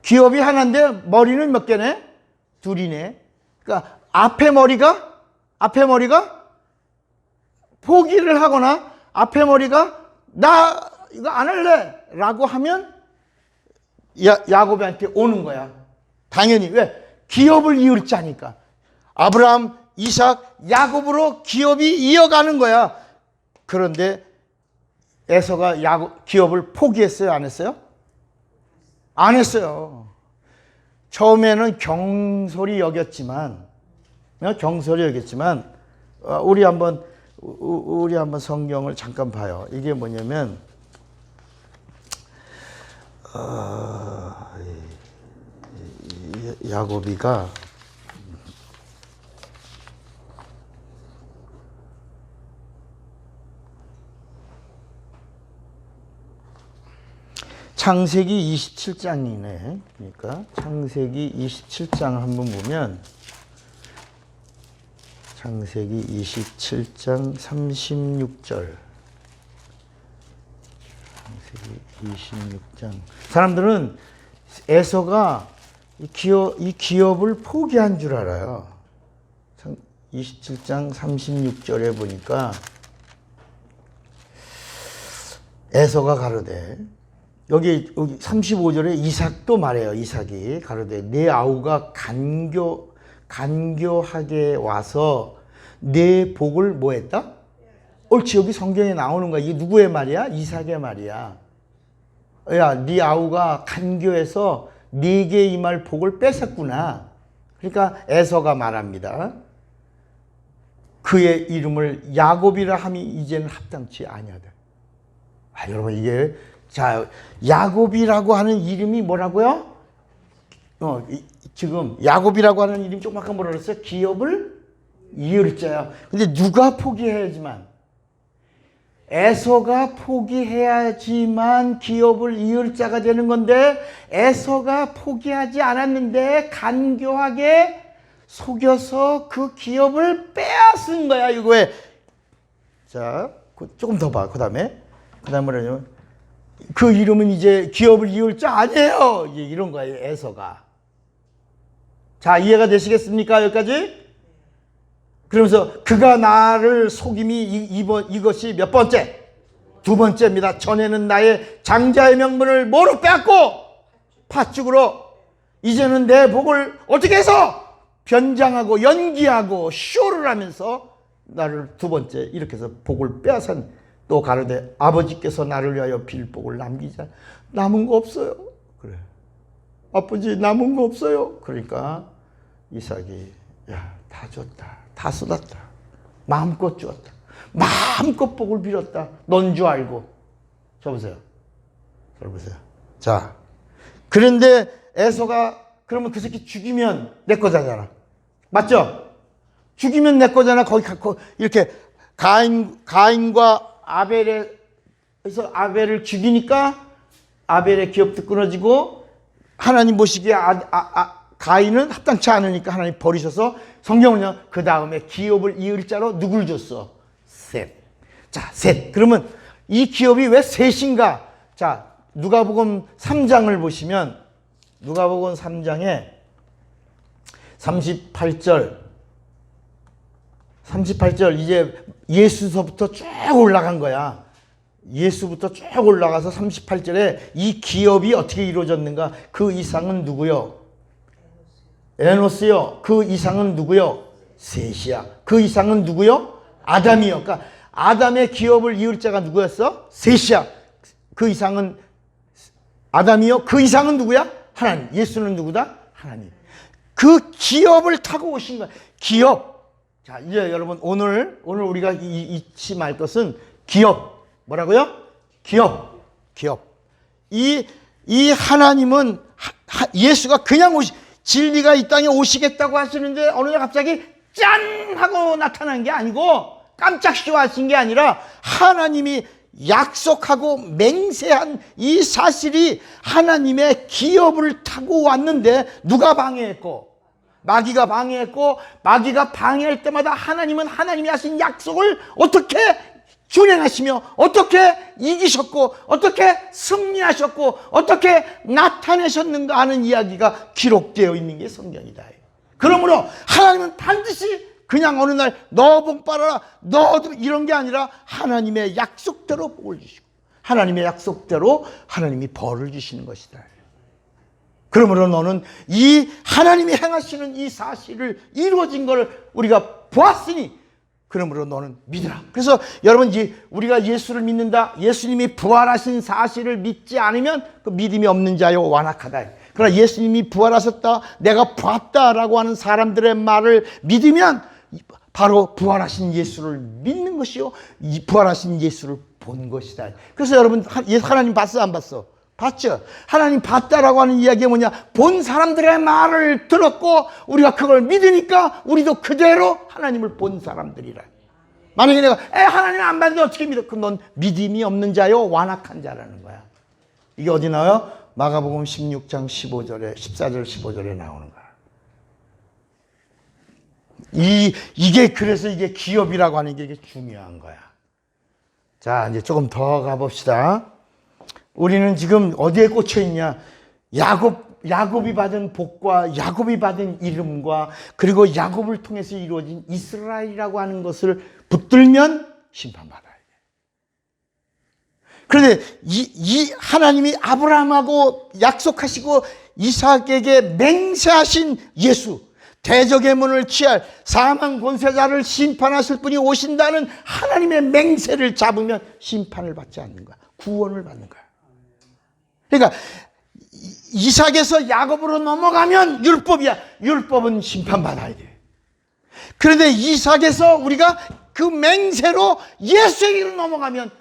기업이 하나인데 머리는 몇 개네? 둘이네. 그러니까 앞에 머리가 포기를 하거나 앞에 머리가 나 이거 안 할래 라고 하면 야곱한테 오는 거야. 당연히. 왜? 기업을 이을 자니까. 아브라함, 이삭, 야곱으로 기업이 이어가는 거야. 그런데 에서가 기업을 포기했어요? 안 했어요? 안 했어요. 처음에는 경솔히 여겼지만 우리 한번 성경을 잠깐 봐요. 이게 뭐냐면 야곱이가 창세기 27장이네. 그러니까 창세기 27장 한번 보면 창세기 27장 36절. 창세기 26장. 사람들은 에서가 이 기업을 포기한 줄 알아요. 27장 36절에 보니까 에서가 가로되 여기 35절에 이삭도 말해요. 이삭이 가로되 내 아우가 간교하게 와서 내 복을 뭐 했다? 옳지. 여기 성경에 나오는 거야. 이게 누구의 말이야? 이삭의 말이야. 야, 네 아우가 간교해서 네게 임할 복을 뺏었구나. 그러니까 에서가 말합니다. 그의 이름을 야곱이라 함이 이제는 합당치 아니하다. 여러분 이게 자, 야곱이라고 하는 이름이 뭐라고요? 지금 야곱이라고 하는 이름이 조금 아까 뭐라 그랬어요? 기업을 이을 자야. 근데 누가 포기해야지만? 에서가 포기해야지만 기업을 이을 자가 되는 건데 에서가 포기하지 않았는데 간교하게 속여서 그 기업을 빼앗은 거야. 이거에 자, 조금 더 봐. 그 다음에 뭐냐면 그 이름은 이제 기업을 이을 자 아니에요. 이런 거예요, 에서가. 자, 이해가 되시겠습니까? 여기까지? 그러면서 그가 나를 속임이 이것이 몇 번째? 두 번째입니다. 전에는 나의 장자의 명분을 뭐로 빼앗고? 팥죽으로. 이제는 내 복을 어떻게 해서? 변장하고 연기하고 쇼를 하면서 나를 두 번째 이렇게 해서 복을 빼앗은. 또 가로되 아버지께서 나를 위하여 빌 복을 남기자. 남은 거 없어요. 그래. 아버지 남은 거 없어요. 그러니까 이삭이 다 줬다. 다 쏟았다. 마음껏 주었다. 마음껏 복을 빌었다. 넌 줄 알고. 저 보세요. 자, 그런데 에서가 그러면 그 새끼 죽이면 내 거잖아. 맞죠? 죽이면 내 거잖아. 거기 이렇게 가인과 아벨에서 아벨을 죽이니까 아벨의 기업도 끊어지고 하나님 보시기에 가인은 합당치 않으니까 하나님 버리셔서 성경은요 그 다음에 기업을 이을 자로 누굴 줬어? 셋. 자, 셋. 그러면 이 기업이 왜 셋인가? 자, 누가복음 3장을 보시면 누가복음 3장에 38절 이제 예수서부터 쭉 올라간 거야. 예수부터 쭉 올라가서 38절에 이 기업이 어떻게 이루어졌는가? 그 이상은 누구요? 에노스요. 그 이상은 누구요? 셋이야. 그 이상은 누구요? 아담이요. 그러니까 아담의 기업을 이을 자가 누구였어? 셋이야. 그 이상은 아담이요. 그 이상은 누구야? 하나님. 예수는 누구다? 하나님. 그 기업을 타고 오신 거야. 기업. 자, 이제 여러분 오늘 우리가 잊지 말 것은 기업. 뭐라고요? 기업. 이 하나님은 예수가 그냥 진리가 이 땅에 오시겠다고 하시는데 어느 날 갑자기 짠 하고 나타난 게 아니고 깜짝 쇼하신 게 아니라 하나님이 약속하고 맹세한 이 사실이 하나님의 기업을 타고 왔는데 누가 방해했고? 마귀가 방해했고, 마귀가 방해할 때마다 하나님은 하나님이 하신 약속을 어떻게 준행하시며 어떻게 이기셨고 어떻게 승리하셨고 어떻게 나타내셨는가 하는 이야기가 기록되어 있는 게 성경이다. 그러므로 하나님은 반드시 그냥 어느 날 너 복 받아라 너도 이런 게 아니라 하나님의 약속대로 복을 주시고 하나님의 약속대로 하나님이 벌을 주시는 것이다. 그러므로 너는 이 하나님이 행하시는 이 사실을 이루어진 걸 우리가 보았으니 그러므로 너는 믿으라. 그래서 여러분 우리가 예수를 믿는다. 예수님이 부활하신 사실을 믿지 않으면 그 믿음이 없는 자요 완악하다. 그러나 예수님이 부활하셨다. 내가 봤다라고 하는 사람들의 말을 믿으면 바로 부활하신 예수를 믿는 것이요 부활하신 예수를 본 것이다. 그래서 여러분 하나님 봤어 안 봤어? 봤죠? 하나님 봤다라고 하는 이야기가 뭐냐? 본 사람들의 말을 들었고 우리가 그걸 믿으니까 우리도 그대로 하나님을 본 사람들이라. 만약에 내가 하나님 안 봤는데 어떻게 믿어? 그럼 넌 믿음이 없는 자요 완악한 자라는 거야. 이게 어디 나와요? 마가복음 16장 15절에 14절 15절에 나오는 거야. 이게 그래서 이게 기업이라고 하는 게 이게 중요한 거야. 자, 이제 조금 더 가봅시다. 우리는 지금 어디에 꽂혀 있냐? 야곱이 받은 복과 야곱이 받은 이름과 그리고 야곱을 통해서 이루어진 이스라엘이라고 하는 것을 붙들면 심판받아야 돼. 그런데 이 하나님이 아브라함하고 약속하시고 이삭에게 맹세하신 예수, 대적의 문을 취할 사망 권세자를 심판하실 분이 오신다는 하나님의 맹세를 잡으면 심판을 받지 않는 거야. 구원을 받는 거야. 그러니까 이삭에서 야곱으로 넘어가면 율법이야. 율법은 심판받아야 돼. 그런데 이삭에서 우리가 그 맹세로 예수에게로 넘어가면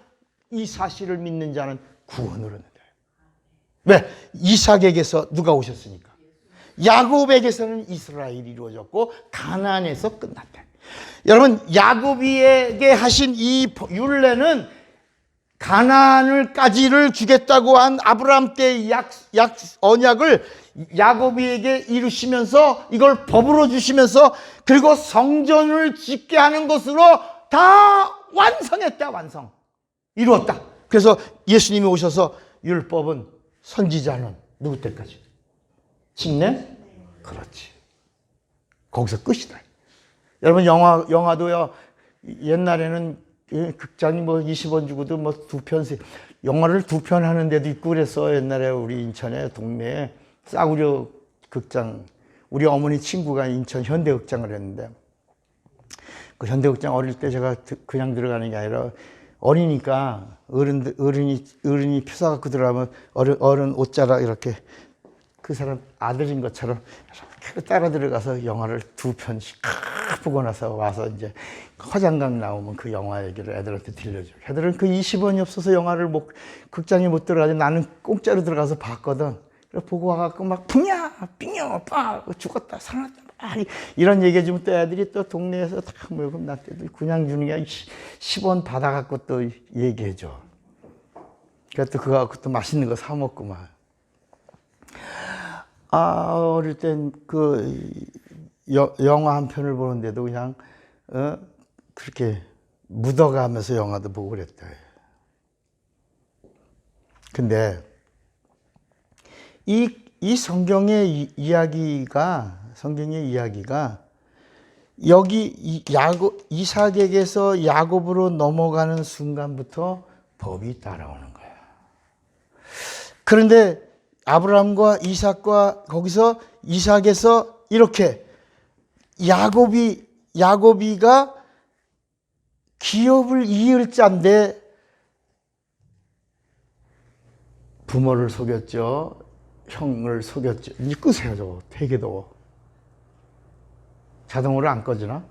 이 사실을 믿는 자는 구원을 얻는다. 왜? 이삭에게서 누가 오셨으니까. 야곱에게서는 이스라엘이 이루어졌고 가나안에서 끝났다. 여러분 야곱에게 하신 이 율례는 가나안을까지를 주겠다고 한 아브라함 때의 언약을 야곱에게 이루시면서 이걸 법으로 주시면서 그리고 성전을 짓게 하는 것으로 다 완성했다. 완성. 이루었다. 그래서 예수님이 오셔서 율법은 선지자는 누구 때까지? 침례? 그렇지. 거기서 끝이다. 여러분 영화도요. 옛날에는 극장이 뭐 20원 주고도 뭐 두 편, 영화를 두 편 하는 데도 있고 그랬어. 옛날에 우리 인천에 동네에 싸구려 극장, 우리 어머니 친구가 인천 현대극장을 했는데, 그 현대극장 어릴 때 제가 그냥 들어가는 게 아니라 어리니까 어른이 표 사갖고 들어가면 어른 옷자락 이렇게 그 사람 아들인 것처럼 이렇게 따라 들어가서 영화를 두 편씩 보고 나서 와서 이제 화장강 나오면 그 영화 얘기를 애들한테 들려줘. 애들은 그 20원이 없어서 영화를 극장에 못 들어가지. 나는 공짜로 들어가서 봤거든. 그래서 보고 와갖고 막 붕야, 삥여, 빠, 죽었다, 살았다. 이런 얘기해주면 또 애들이 또 동네에서 다 모이고 나한테도 그냥 주는 게 10원 받아갖고 또 얘기해줘. 그래서 또 그거 갖고 또 맛있는 거 사먹고 막. 어릴 땐 그 영화 한 편을 보는데도 그냥 그렇게 묻어가면서 영화도 보고 그랬다. 근데 이 성경의 이야기가 여기 이삭에게서 야곱으로 넘어가는 순간부터 법이 따라오는 거야. 그런데 아브라함과 이삭과 거기서 이삭에서 이렇게 야곱이가 기업을 이을 자인데 부모를 속였죠. 형을 속였죠. 이제 끄세요, 저거. 되게 더워. 자동으로 안 꺼지나?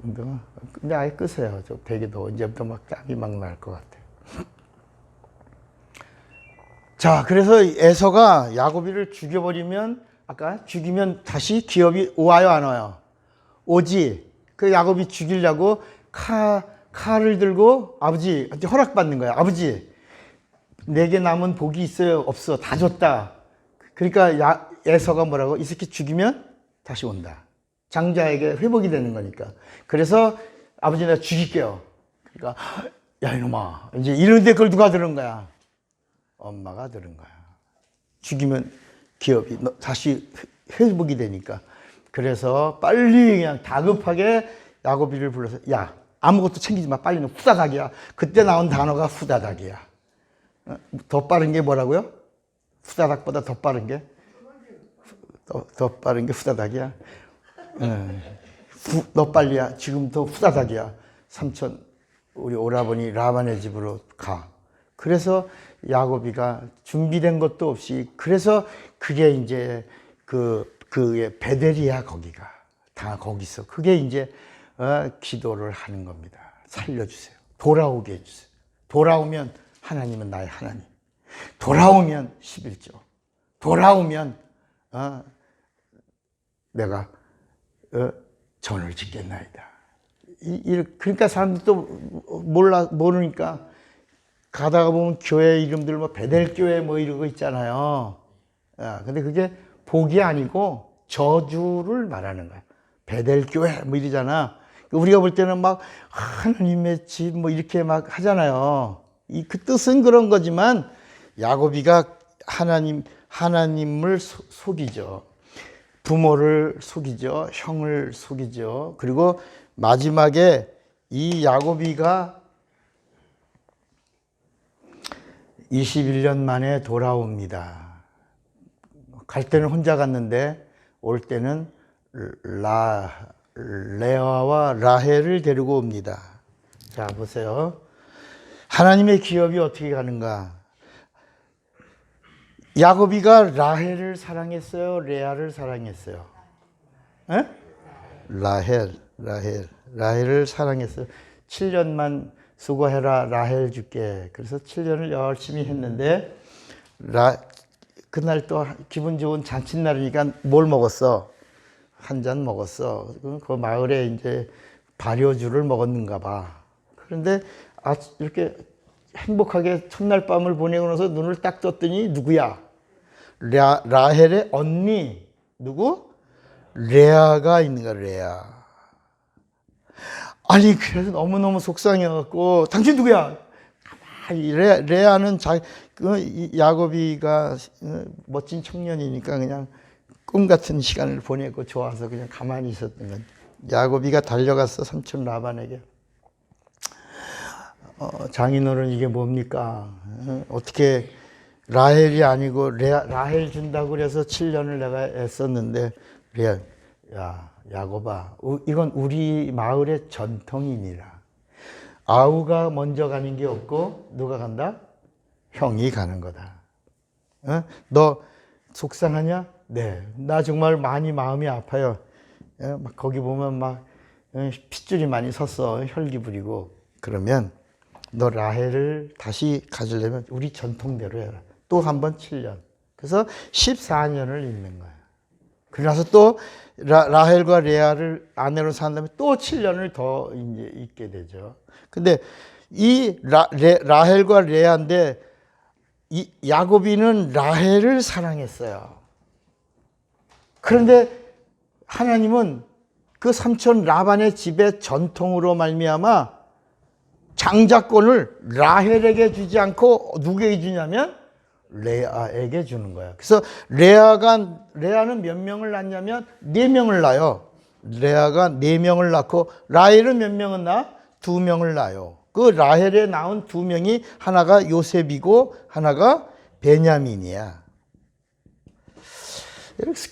운동화? 근데 아예 끄세요. 저 되게 더워. 이제부터 막 땀이 막 날 것 같아요. 자, 그래서 에서가 야곱이를 죽여버리면, 아까 죽이면 다시 기업이 와요, 안 와요? 오지. 그 야곱이 죽이려고 칼을 들고 아버지한테 허락받는 거야. 아버지, 내게 남은 복이 있어요? 없어? 다 줬다. 그러니까 에서가 뭐라고? 이 새끼 죽이면 다시 온다. 장자에게 회복이 되는 거니까. 그래서 아버지 내가 죽일게요. 그러니까 야 이놈아 이제 이러는데 그걸 누가 들은 거야? 엄마가 들은 거야. 죽이면 기업이 다시 회복이 되니까. 그래서 빨리 그냥 다급하게 야곱이를 불러서 야 아무것도 챙기지 마. 빨리 후다닥이야. 그때 나온 단어가 후다닥이야. 더 빠른 게 뭐라고요? 후다닥보다 더 빠른 게? 더 빠른 게 후다닥이야. 너 빨리야. 지금 더 후다닥이야. 삼촌 우리 오라버니 라반의 집으로 가. 그래서 야곱이가 준비된 것도 없이 그래서 그게 이제 그의 베델이야 거기가 다 거기서 그게 이제 기도를 하는 겁니다. 살려주세요. 돌아오게 해주세요. 돌아오면 하나님은 나의 하나님. 돌아오면 11조. 돌아오면 내가 전을 짓겠나이다. 그러니까 사람들도 모르니까 가다가 보면 교회 이름들 뭐 베델교회 뭐 이런 거 있잖아요. 근데 그게 복이 아니고 저주를 말하는 거야. 베델교회 뭐 이러잖아. 우리가 볼 때는 막 하나님의 집 뭐 이렇게 막 하잖아요. 그 뜻은 그런 거지만 야곱이가 하나님을 속이죠. 부모를 속이죠. 형을 속이죠. 그리고 마지막에 이 야곱이가 21년 만에 돌아옵니다. 갈 때는 혼자 갔는데 올 때는 레아와 라헬을 데리고 옵니다. 자, 보세요. 하나님의 기업이 어떻게 가는가? 야곱이가 라헬을 사랑했어요? 레아를 사랑했어요? 에? 라헬을 사랑했어요. 7년만 수고해라, 라헬 줄게. 그래서 7년을 열심히 했는데, 그날 또 기분 좋은 잔칫날이니까 뭘 먹었어? 한 잔 먹었어. 그 마을에 이제 발효주를 먹었는가 봐. 그런데 이렇게 행복하게 첫날 밤을 보내고 나서 눈을 딱 떴더니 누구야? 라헬의 언니. 누구? 레아가 있는 거야, 레아. 아니 그래서 너무너무 속상해갖고 당신 누구야? 가만히 레아는 야곱이가 멋진 청년이니까 그냥 꿈 같은 시간을 보내고 좋아서 그냥 가만히 있었던 건. 야곱이가 달려갔어 삼촌 라반에게. 장인어른 이게 뭡니까? 어떻게 라헬이 아니고 라헬 준다고 그래서 7년을 내가 애썼는데 야 야곱아 이건 우리 마을의 전통이니라. 아우가 먼저 가는 게 없고 누가 간다? 형이 가는 거다. 너 속상하냐? 네. 나 정말 많이 마음이 아파요. 막 거기 보면 막 핏줄이 많이 섰어. 혈기 부리고. 그러면 너 라헬을 다시 가지려면 우리 전통대로 해라. 또 한 번 7년. 그래서 14년을 있는 거야. 그러나서 또 라헬과 레아를 아내로 산 다음에 또 7년을 더 이제 있게 되죠. 근데 이 라헬과 레아인데 이 야곱이는 라헬을 사랑했어요. 그런데 하나님은 그 삼촌 라반의 집의 전통으로 말미암아 장자권을 라헬에게 주지 않고 누구에게 주냐면 레아에게 주는 거야. 그래서 레아는 몇 명을 낳냐면 4명을 낳아요. 레아가 4명을 낳고 라헬은 몇 명은 낳아? 2명을 낳아요. 그 라헬에 낳은 2명이 하나가 요셉이고 하나가 베냐민이야.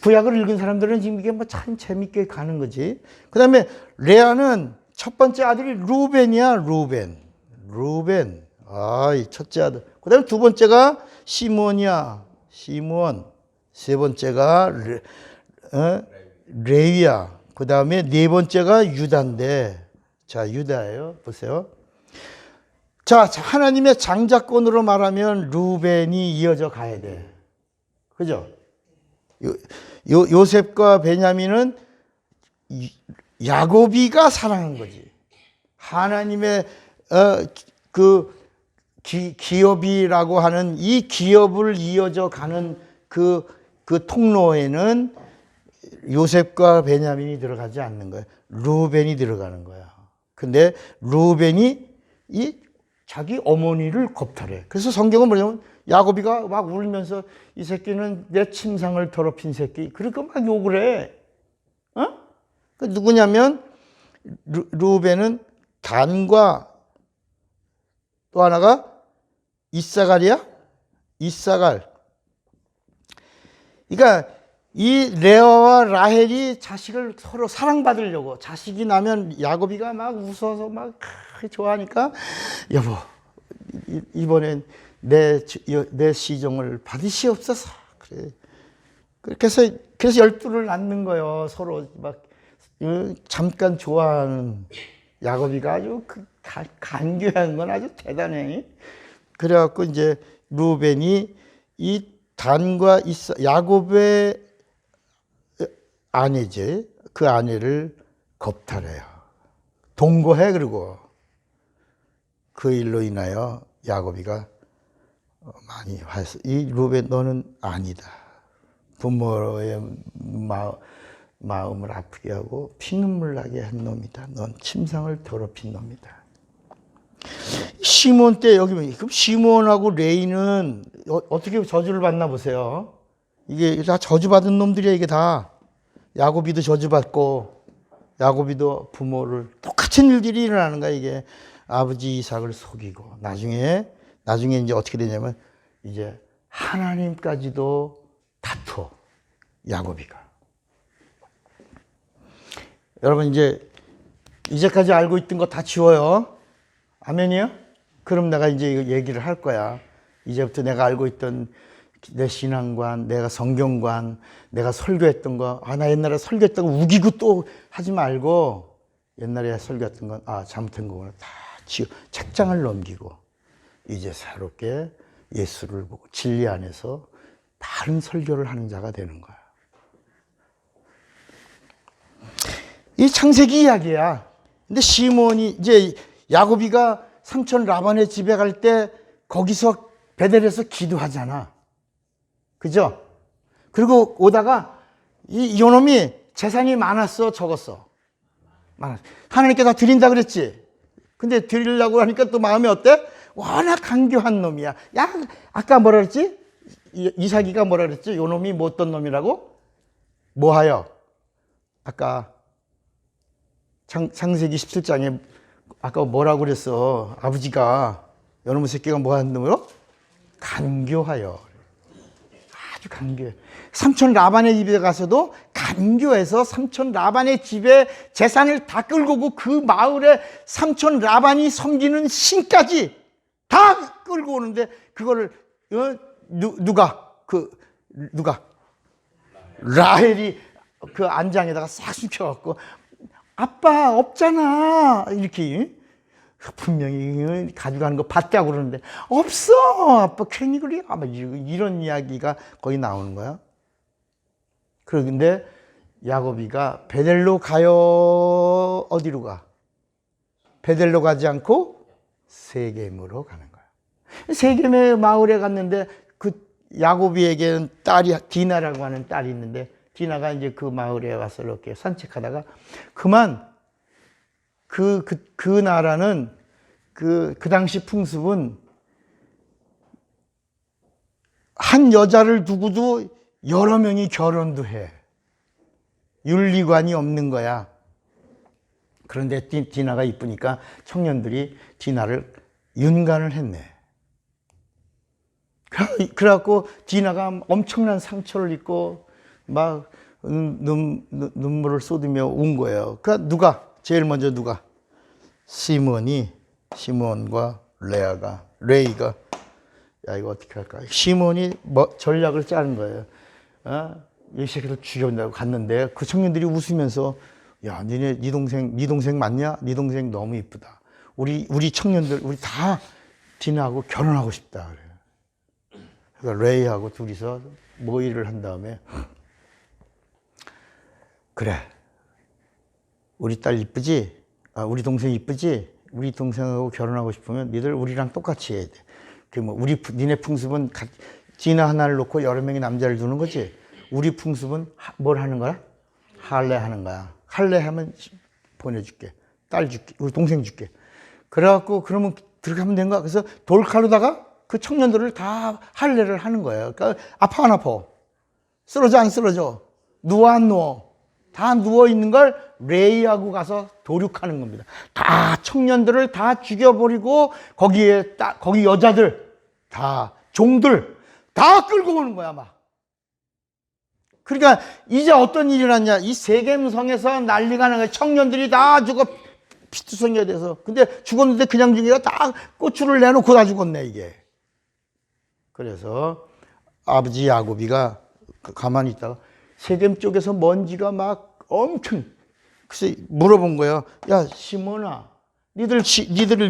구약을 읽은 사람들은 지금 이게 뭐 참 재밌게 가는 거지. 그 다음에 레아는 첫 번째 아들이 루벤이야. 루벤. 이 첫째 아들. 그 다음에 두 번째가 시몬이야. 시몬. 세 번째가 레위야. 그 다음에 네 번째가 유다인데. 자, 유다예요. 보세요. 자, 하나님의 장자권으로 말하면 루벤이 이어져 가야 돼. 그죠? 요셉과 베냐민은 야곱이가 사랑한 거지. 하나님의 그 기업이라고 하는 이 기업을 이어져 가는 그 통로에는 요셉과 베냐민이 들어가지 않는 거야. 루벤이 들어가는 거야. 근데 루벤이 자기 어머니를 겁탈해. 그래서 성경은 뭐냐면 야곱이가 막 울면서 이 새끼는 내 침상을 더럽힌 새끼. 그러니까 막 욕을 해. 그 누구냐면 루벤은 단과 또 하나가 이사갈이야? 이사갈. 그러니까 이 레아와 라헬이 자식을 서로 사랑받으려고 자식이 나면 야곱이가 막 웃어서 막 좋아하니까 여보 이번엔 내 시종을 받으시옵소서. 그래. 그래서 12를 낳는 거예요. 서로 막 잠깐 좋아하는 야곱이가 아주 간교한 건 아주 대단해. 그래갖고 이제 루벤이 이 단과 야곱의 아내지 그 아내를 겁탈해요. 동거해. 그리고 그 일로 인하여 야곱이가 많이 화해서 이 루벤 너는 아니다. 부모의 마음을 아프게 하고 피눈물 나게 한 놈이다. 넌 침상을 더럽힌 놈이다. 시몬 때 여기 그럼 시몬하고 레이는 어떻게 저주를 받나 보세요. 이게 다 저주받은 놈들이야. 이게 다 야곱이도 저주받고 야곱이도 부모를 똑같은 일들이 일어나는 거야. 이게 아버지 이삭을 속이고 나중에 이제 어떻게 되냐면 이제 하나님까지도 다투어 야곱이가. 여러분 이제까지 알고 있던 거 다 지워요. 아멘이요? 그럼 내가 이제 이거 얘기를 할 거야. 이제부터 내가 알고 있던 내 신앙관, 내가 성경관, 내가 설교했던 거, 나 옛날에 설교했던 거 우기고 또 하지 말고 옛날에 설교했던 건 잘못한 거구나 다 지워 책장을 넘기고 이제 새롭게 예수를 보고 진리 안에서 바른 설교를 하는 자가 되는 거야. 이 창세기 이야기야. 근데 시몬이 이제 야곱이가 삼촌 라반의 집에 갈 때 거기서 베델에서 기도하잖아. 그죠? 그리고 오다가 이놈이 재산이 많았어, 적었어? 하나님께 다 드린다 그랬지. 근데 드리려고 하니까 또 마음이 어때? 워낙 간교한 놈이야. 야, 아까 뭐라 그랬지? 이삭이가 뭐라 그랬지? 요 놈이 뭐 어떤 놈이라고? 뭐하여? 아까 창세기 17장에 아까 뭐라고 그랬어? 아버지가 요 놈의 새끼가 뭐 하는 놈으로? 간교하여. 아주 간교해. 삼촌 라반의 집에 가서도 간교해서 삼촌 라반의 집에 재산을 다 끌고 오고 그 마을에 삼촌 라반이 섬기는 신까지 다 끌고 오는데 그거를 누가 라헬이 그 안장에다가 싹 숨겨갖고 아빠 없잖아 이렇게 분명히 가져가는 거 봤다고 그러는데 없어 아빠 괜히 그래 아마 이런 이야기가 거의 나오는 거야. 그런데 야곱이가 베델로 가요. 어디로 가? 베델로 가지 않고 세겜으로 가는 거야. 세겜의 마을에 갔는데 그 야곱이에게는 딸이 디나라고 하는 딸이 있는데 디나가 이제 그 마을에 와서 이렇게 산책하다가 그만 그 나라는 그 당시 풍습은 한 여자를 두고도 여러 명이 결혼도 해. 윤리관이 없는 거야. 그런데 디나가 이쁘니까 청년들이 디나를 윤관을 했네. 그래갖고 디나가 엄청난 상처를 입고 막 눈물을 쏟으며 운 거예요. 그러니까 제일 먼저 시몬과 레이가 야 이거 어떻게 할까? 시몬이 전략을 짜는 거예요. 이 새끼들 죽여온다고 갔는데 그 청년들이 웃으면서 야 네 동생 맞냐? 네 동생 너무 이쁘다. 우리 청년들 우리 다 디나하고 결혼하고 싶다 그래요. 그러니까 레이하고 둘이서 모의를 한 다음에 그래 우리 딸 이쁘지? 우리 동생 이쁘지? 우리 동생하고 결혼하고 싶으면 니들 우리랑 똑같이 해야 돼. 니네 풍습은 디나 하나를 놓고 여러 명의 남자를 두는 거지. 우리 풍습은 뭘 하는 거야? 할례하는 거야. 할례하면 보내줄게. 딸 줄게. 우리 동생 줄게. 그래갖고 그러면 들어가면 된 거야. 그래서 돌칼로다가 그 청년들을 다 할례를 하는 거예요. 그러니까 아파 안 아파? 쓰러져 안 쓰러져? 누워 안 누워? 다 누워 있는 걸 레이하고 가서 도륙하는 겁니다. 다 청년들을 다 죽여버리고 거기 여자들 다 종들 다 끌고 오는 거야 막. 그러니까 이제 어떤 일이 났냐? 이 세겜성에서 난리가 난 거야. 청년들이 다 죽어 피투성이가 돼서. 근데 죽었는데 그냥 죽이라 다 고추를 내놓고 다 죽었네 이게. 그래서 아버지 야곱이가 가만히 있다가 세겜 쪽에서 먼지가 막 엄청 그래서 물어본 거예요. 야 시몬아, 니들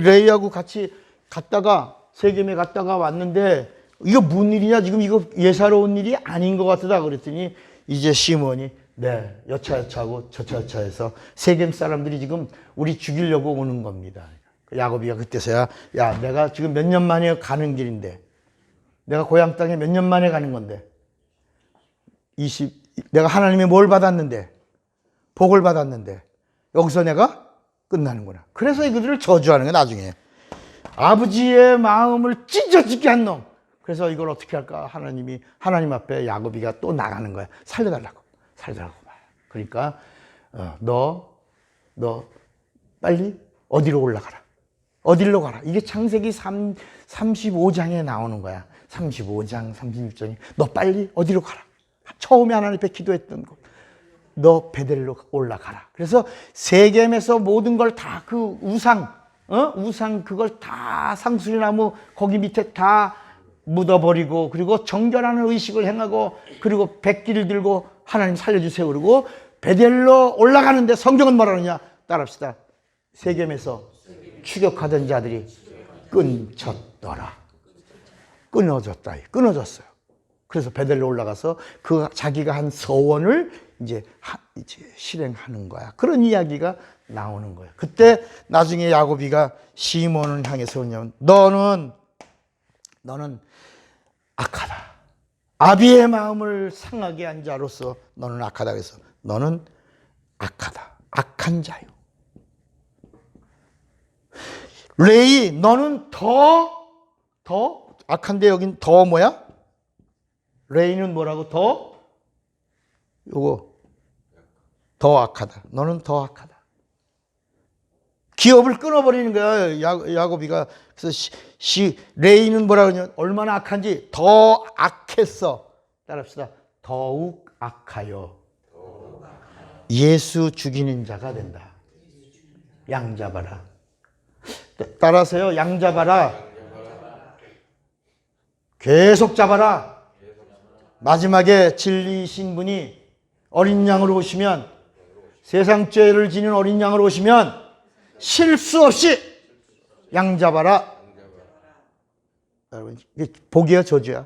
레이하고 같이 갔다가 세겜에 갔다가 왔는데 이거 무슨 일이냐? 지금 이거 예사로운 일이 아닌 것 같다 그랬더니 이제 시몬이 네 여차여차하고 저차여차해서 세겜 사람들이 지금 우리 죽이려고 오는 겁니다. 야곱이가 그때서야 야 내가 지금 몇 년 만에 가는 길인데 내가 고향 땅에 몇 년 만에 가는 건데 내가 하나님의 뭘 받았는데 복을 받았는데 여기서 내가 끝나는구나. 그래서 이들을 저주하는 거야 나중에. 아버지의 마음을 찢어지게 한 놈. 그래서 이걸 어떻게 할까? 하나님 앞에 야곱이가 또 나가는 거야. 살려달라고. 그러니까 너 빨리 어디로 올라가라. 어디로 가라. 이게 창세기 35장에 나오는 거야. 35장, 36장에 너 빨리 어디로 가라. 처음에 하나님 앞에 기도했던 거. 너 베델로 올라가라. 그래서 세겜에서 모든 걸 다 그 우상 그걸 다 상수리나무 거기 밑에 다 묻어버리고 그리고 정결하는 의식을 행하고 그리고 백기를 들고 하나님 살려주세요 그러고 베델로 올라가는데 성경은 뭐라 그러냐? 따라합시다. 세겜에서 추격하던 자들이 끊어졌어요. 그래서 베델로 올라가서 자기가 한 서원을 이제 실행하는 거야. 그런 이야기가 나오는 거야. 그때 나중에 야곱이가 시몬을 향해서 뭐냐면 너는 악하다. 아비의 마음을 상하게 한 자로서 너는 악하다. 그래서 너는 악하다. 악한 자요. 레이, 너는 더 악한데 여긴 더 뭐야? 레이는 뭐라고? 요거 더 악하다. 너는 더 악하다. 기업을 끊어버리는 거야, 야곱이가. 그래서 레이는 뭐라 그러냐? 얼마나 악한지 더 악했어. 따라합시다. 더욱 악하여 예수 죽이는 자가 된다. 양 잡아라. 따라서요. 양 잡아라. 계속 잡아라. 마지막에 진리이신 분이 어린 양으로 오시면, 세상 죄를 지는 어린 양으로 오시면 실수 없이 양 잡아라. 여러분, 이게 복이야, 저주야?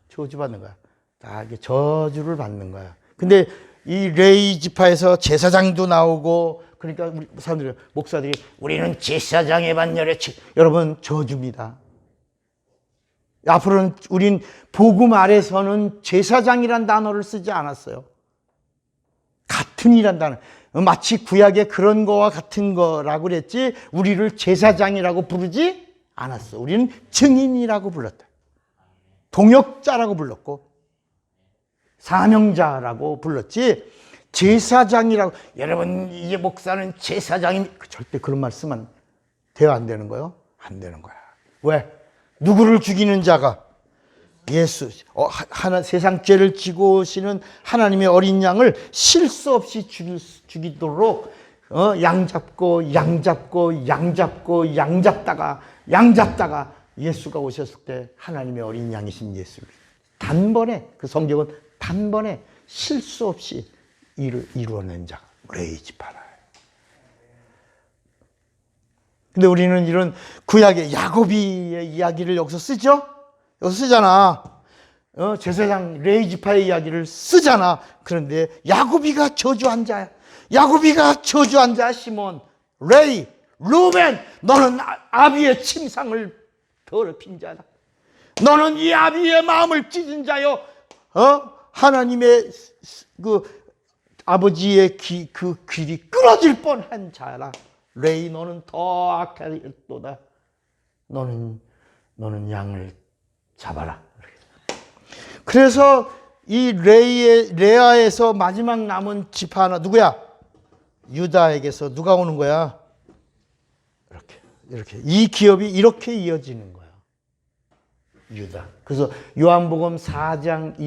저주 받는 거야. 다 이게 저주를 받는 거야. 근데 이 레이 지파에서 제사장도 나오고, 그러니까 우리 사람들이, 목사들이 우리는 제사장의 반열에, 여러분 저주입니다. 앞으로는 우린 복음 아래서는 제사장이란 단어를 쓰지 않았어요. 같은 이란 단어. 마치 구약의 그런 거와 같은 거라고 그랬지, 우리를 제사장이라고 부르지 않았어. 우리는 증인이라고 불렀다. 동역자라고 불렀고 사명자라고 불렀지, 제사장이라고. 여러분, 이제 목사는 제사장인, 절대 그런 말 쓰면 돼요, 안 되는 거요? 안 되는 거야. 왜? 누구를 죽이는 자가? 예수. 세상 죄를 지고 오시는 하나님의 어린 양을 실수 없이 죽이도록 양 잡고 양 잡다가 예수가 오셨을 때 하나님의 어린 양이신 예수를 단번에, 그 성경은 단번에 실수 없이 이루어낸 자가 레이 지파라. 근데 우리는 이런 구약의 야곱이의 이야기를 여기서 쓰죠? 여기서 쓰잖아. 제사장 레이 지파의 이야기를 쓰잖아. 그런데 야곱이가 저주한 자야. 야곱이가 저주한 자. 시몬, 레이, 루벤, 너는 아비의 침상을 더럽힌 자다. 너는 이 아비의 마음을 찢은 자요. 하나님의 그 아버지의 그 귀리 끊어질 뻔한 자라. 레이, 너는 더 악하도다. 너는 양을 잡아라. 그래서 이 레아에서 마지막 남은 지파 하나, 누구야? 유다에게서 누가 오는 거야? 이렇게 이 기업이 이렇게 이어지는 거야. 유다. 그래서 요한복음 4장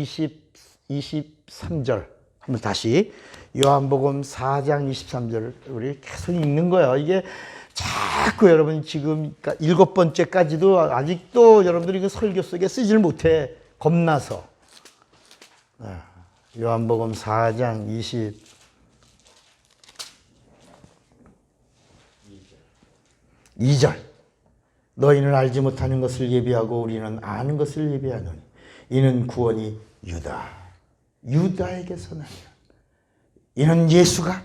23절 한번 다시, 요한복음 4장 23절을 우리 계속 읽는 거예요. 이게 자꾸 여러분 지금 7번째까지도 아직도 여러분들이 그 설교 속에 쓰지를 못해. 겁나서. 요한복음 4장 22절. 너희는 알지 못하는 것을 예비하고 우리는 아는 것을 예비하노니 이는 구원이 유다에게서 남이라. 이는 예수가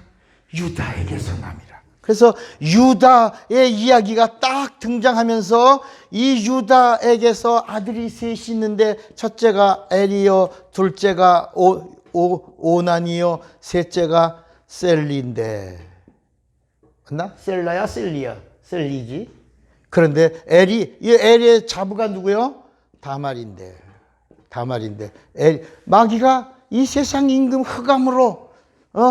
유다에게서 남이라. 그래서 유다의 이야기가 딱 등장하면서 이 유다에게서 아들이 셋이 있는데, 첫째가 엘이요, 둘째가 오난이요, 셋째가 셀리인데, 맞나? 셀라야 셀리야? 셀리지. 그런데 엘의 자부가 누구요? 다말인데 마귀가 이 세상 임금 흑암으로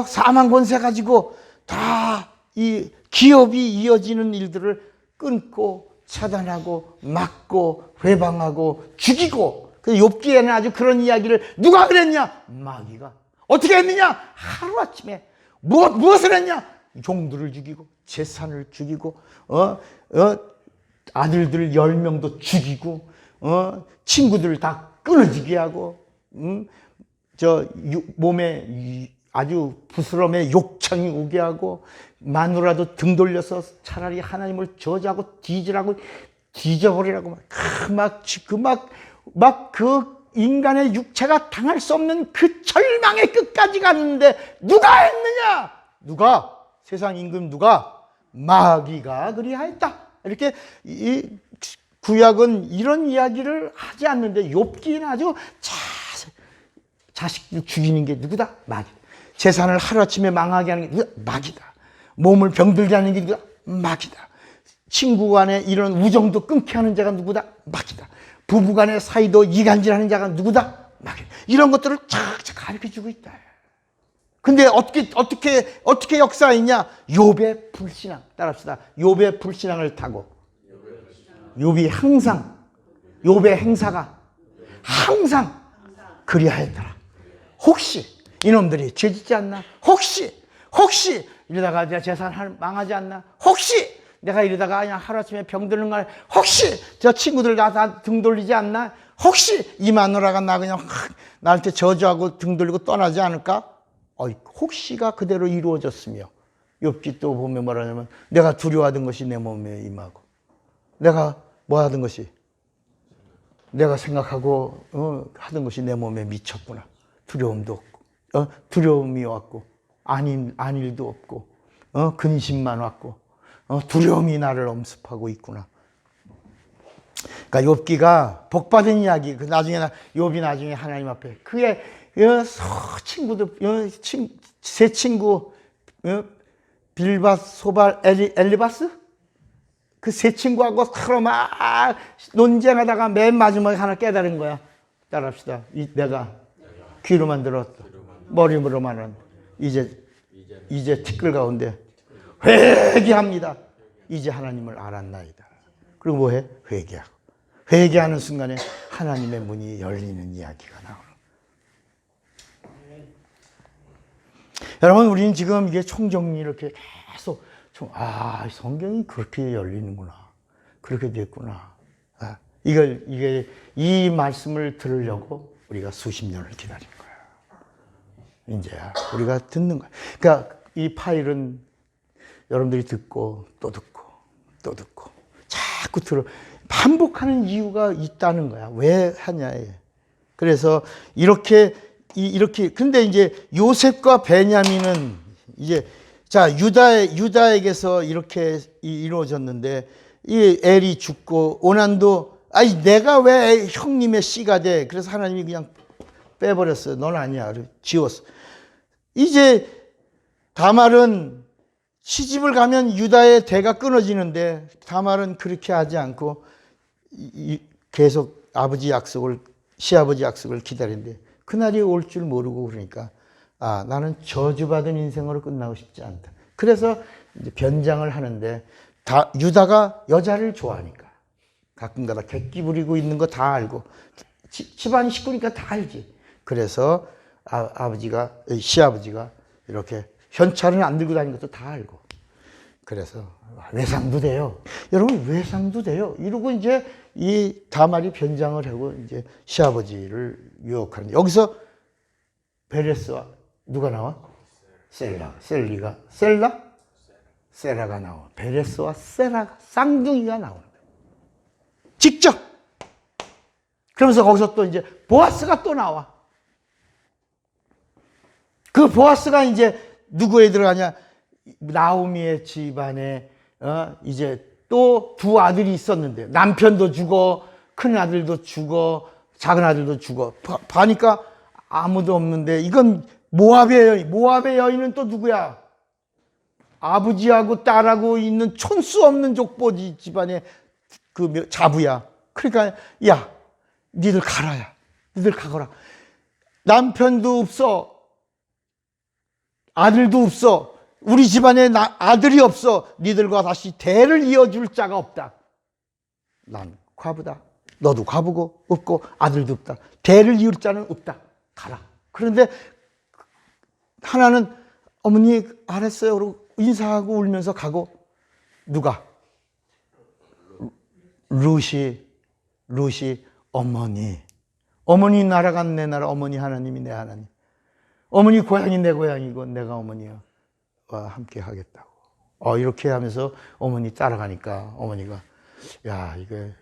사망 권세 가지고 다 이 기업이 이어지는 일들을 끊고 차단하고 막고 회방하고 죽이고. 그 욥기에는 아주 그런 이야기를 누가 그랬냐? 마귀가. 어떻게 했느냐? 하루아침에 무엇을 했냐? 종들을 죽이고 재산을 죽이고 아들들 10명도 죽이고 친구들을 다 끊어지게 하고 몸에 아주 부스럼에 욕창이 오게 하고, 마누라도 등 돌려서 차라리 하나님을 저주하고 뒤져버리라고 막 그 인간의 육체가 당할 수 없는 그 절망의 끝까지 갔는데 누가 했느냐? 세상 임금 누가? 마귀가 그리하였다. 이렇게 이 구약은 이런 이야기를 하지 않는데, 욥기는 아주 자식들 죽이는 게 누구다? 마귀. 재산을 하루아침에 망하게 하는 게 누구다? 마귀다. 몸을 병들게 하는 게 누구다? 마귀다. 친구 간에 이런 우정도 끊게 하는 자가 누구다? 마귀다. 부부 간의 사이도 이간질하는 자가 누구다? 마귀다. 이런 것들을 착착 가르쳐주고 있다. 근데 어떻게 역사했냐? 욥의 불신앙. 따라합시다. 욥의 불신앙을 타고 욥이 항상 욥의 행사가 항상 그리하였더라. 혹시 이놈들이 죄짓지 않나? 혹시 이러다가 내 재산 망하지 않나? 혹시 내가 이러다가 그냥 하루아침에 병드는 걸 혹시 저 친구들 다 등 돌리지 않나? 혹시 이 마누라가 나 그냥 나한테 저주하고 등 돌리고 떠나지 않을까? 혹시가 그대로 이루어졌으며 욥기 또 보면 뭐라냐면 내가 두려워하던 것이 내 몸에 임하고 내가 뭐 하던 것이 내가 생각하고 하던 것이 내 몸에 미쳤구나. 두려움도 없고 두려움이 왔고 아닌 일도 없고 근심만 왔고 두려움이 나를 엄습하고 있구나. 그러니까 욥기가 복받은 이야기. 욥이 나중에 하나님 앞에 그의 친구들 세 친구 빌밧, 소발, 엘리바스 그 세 친구하고 서로 막 논쟁하다가 맨 마지막에 하나 깨달은 거야. 따라합시다. 내가 귀로만 들었다. 머리로만 은 이제 티끌 가운데 회개합니다. 이제 하나님을 알았나이다. 그리고 뭐해? 회개하고. 회개하는 순간에 하나님의 문이 열리는 이야기가 나오는. 여러분, 우리는 지금 이게 총정리 이렇게 계속 성경이 그렇게 열리는구나. 그렇게 됐구나. 이 말씀을 들으려고 우리가 수십 년을 기다린 거야. 이제 우리가 듣는 거야. 그러니까 이 파일은 여러분들이 듣고 또 듣고 또 듣고 자꾸 반복하는 이유가 있다는 거야. 왜 하냐에. 그래서 이렇게 근데 이제 요셉과 베냐민은 이제 유다에게서 이렇게 이루어졌는데 이 엘이 죽고 오난도 내가 왜 형님의 씨가 돼? 그래서 하나님이 그냥 빼버렸어요. 넌 아니야. 지웠어. 이제 다말은 시집을 가면 유다의 대가 끊어지는데 다말은 그렇게 하지 않고 계속 시아버지 약속을 기다리는데 그날이 올 줄 모르고 그러니까 나는 저주받은 인생으로 끝나고 싶지 않다. 그래서 이제 변장을 하는데 유다가 여자를 좋아하니까 가끔가다 객기 부리고 있는 거 다 알고 집안 식구니까 다 알지. 그래서 시아버지가 이렇게 현찰은 안 들고 다니는 것도 다 알고 그래서 외상도 돼요. 여러분 외상도 돼요. 이러고 이제 이 다말이 변장을 하고 이제 시아버지를 유혹하는데 여기서 베레스와 누가 나와? 세라가 나와. 베레스와 쌍둥이가 나오는 거예요. 직접. 그러면서 거기서 또 이제 보아스가 또 나와. 그 보아스가 이제 누구에 들어가냐? 나오미의 집안에 이제 또 두 아들이 있었는데 남편도 죽어, 큰 아들도 죽어, 작은 아들도 죽어. 봐니까 아무도 없는데 이건 모압의 여인은 또 누구야? 아버지하고 딸하고 있는 촌수 없는 족보지 집안의 그 자부야. 그러니까 니들 가라야. 니들 가거라. 남편도 없어. 아들도 없어. 우리 집안에 아들이 없어. 니들과 다시 대를 이어줄 자가 없다. 난 과부다. 너도 과부고 없고 아들도 없다. 대를 이을 자는 없다. 가라. 그런데 하나는 어머니 알았어요. 그러고 인사하고 울면서 가고 누가? 루시 어머니 나라가 내 나라, 어머니 하나님이 내 하나님. 어머니 고향이 내 고향이고 내가 어머니와 함께 하겠다고. 이렇게 하면서 어머니 따라가니까 어머니가 이게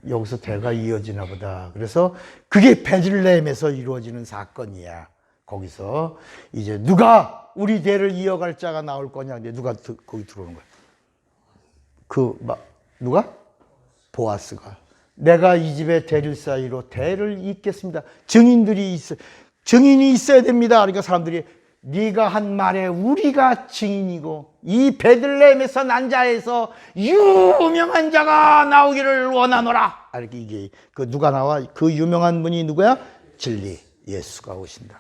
여기서 대가 이어지나 보다. 그래서 그게 베들레헴에서 이루어지는 사건이야. 거기서 이제 누가 우리 대를 이어갈 자가 나올 거냐. 근데 누가 거기 들어오는 거야. 누가? 보아스가. 내가 이 집의 대를 사이로 대를 잇겠습니다. 증인이 있어야 됩니다. 그러니까 사람들이 네가 한 말에 우리가 증인이고 이 베들레헴에서 난 자에서 유명한 자가 나오기를 원하노라. 이렇게 이게 그 누가 나와? 그 유명한 분이 누구야? 진리 예수가 오신다.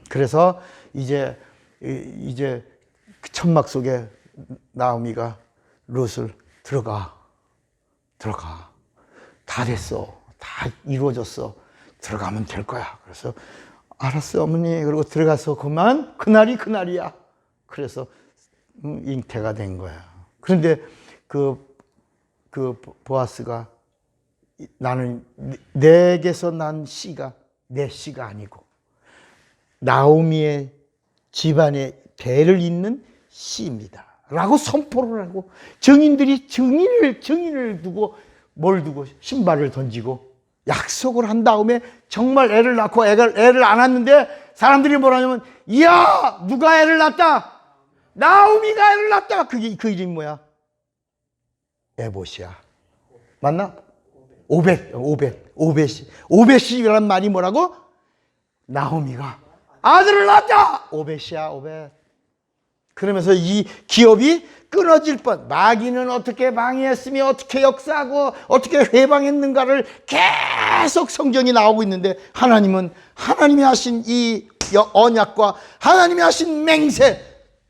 그래서 이제 천막 속에 나오미가 룻을 들어가 다 됐어, 다 이루어졌어, 들어가면 될 거야. 그래서 알았어요 어머니. 그리고 들어가서 그날이 그날이야. 그래서 잉태가 된 거야. 그런데 그 보아스가 나는 내게서 난 씨가 내 씨가 아니고 나오미의 집안에 대를 잇는 씨입니다 라고 선포를 하고, 증인들이 증인을 두고 뭘 두고 신발을 던지고 약속을 한 다음에 정말 애를 낳고 애를 안 낳았는데 사람들이 뭐라냐면, 이야 누가 애를 낳았다, 나오미가 애를 낳았다. 그 이름이 뭐야? 에봇이야. 맞나? 오벳이라는 말이 뭐라고? 나오미가 아들을 낳았다. 오벳이야, 오벳. 그러면서 이 기업이 끊어질 뻔. 마귀는 어떻게 방해했으며 어떻게 역사하고 어떻게 회방했는가를 계속 성경이 나오고 있는데, 하나님은 하나님이 하신 이 언약과 하나님이 하신 맹세,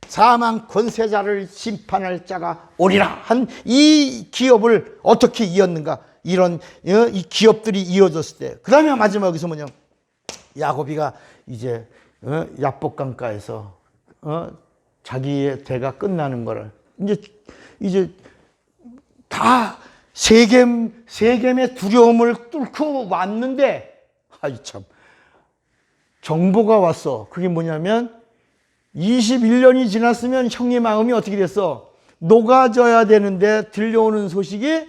사망 권세자를 심판할 자가 오리라 한 이 기업을 어떻게 이었는가, 이런 이 기업들이 이어졌을 때, 그 다음에 마지막에서 뭐냐, 야곱이가 이제 야복강가에서 자기의 대가 끝나는 거를 이제 다 세겜의 두려움을 뚫고 왔는데, 아이 참, 정보가 왔어. 그게 뭐냐면 21년이 지났으면 형의 마음이 어떻게 됐어? 녹아져야 되는데 들려오는 소식이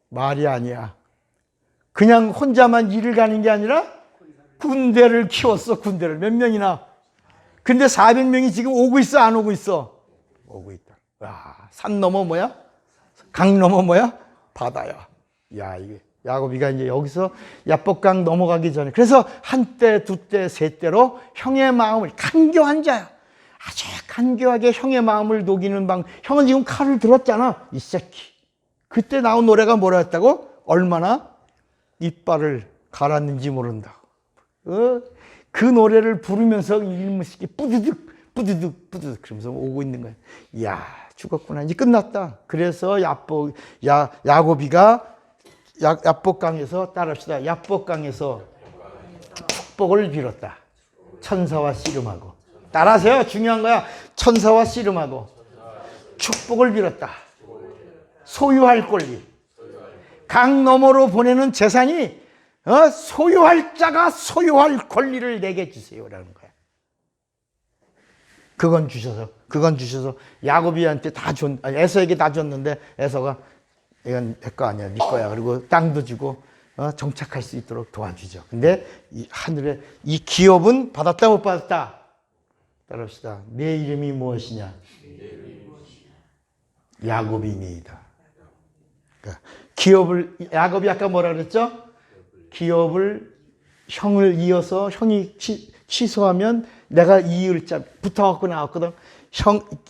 말이 아니야. 그냥 혼자만 일을 가는 게 아니라 군대를 키웠어. 군대를 몇 명이나. 근데 400명이 지금 오고 있어, 안 오고 있어? 오고 있다. 와, 산 넘어 뭐야? 강 넘어 뭐야? 바다야. 야, 이게 야곱이가 이제 여기서 야복강 넘어가기 전에, 그래서 한때, 두때, 세때로 형의 마음을, 간교한 자야. 아주 간교하게 형의 마음을 녹이는 형은 지금 칼을 들었잖아, 이 새끼. 그때 나온 노래가 뭐라 했다고? 얼마나 이빨을 갈았는지 모른다. 그 노래를 부르면서 일무식이 뿌드득 그러면서 오고 있는 거야. 이야, 죽었구나. 이제 끝났다. 그래서 야곱이가 야복강에서, 따라합시다. 야복강에서 축복을 빌었다. 천사와 씨름하고. 따라하세요. 중요한 거야. 천사와 씨름하고 축복을 빌었다. 소유할 권리. 강 너머로 보내는 재산이 소유할 자가 소유할 권리를 내게 주세요라는 거야. 그건 주셔서 야곱이한테 에서에게 다 줬는데, 에서가 이건 내 거 아니야, 네 거야. 그리고 땅도 주고 정착할 수 있도록 도와주죠. 근데 이 하늘에 이 기업은 받았다 못 받았다? 따라합시다. 내 이름이 무엇이냐? 야곱이니이다. 그러니까 야곱이 아까 뭐라 그랬죠? 기업을 형을 이어서 형이 취소하면 내가 이을 자 붙어갖고 나왔거든.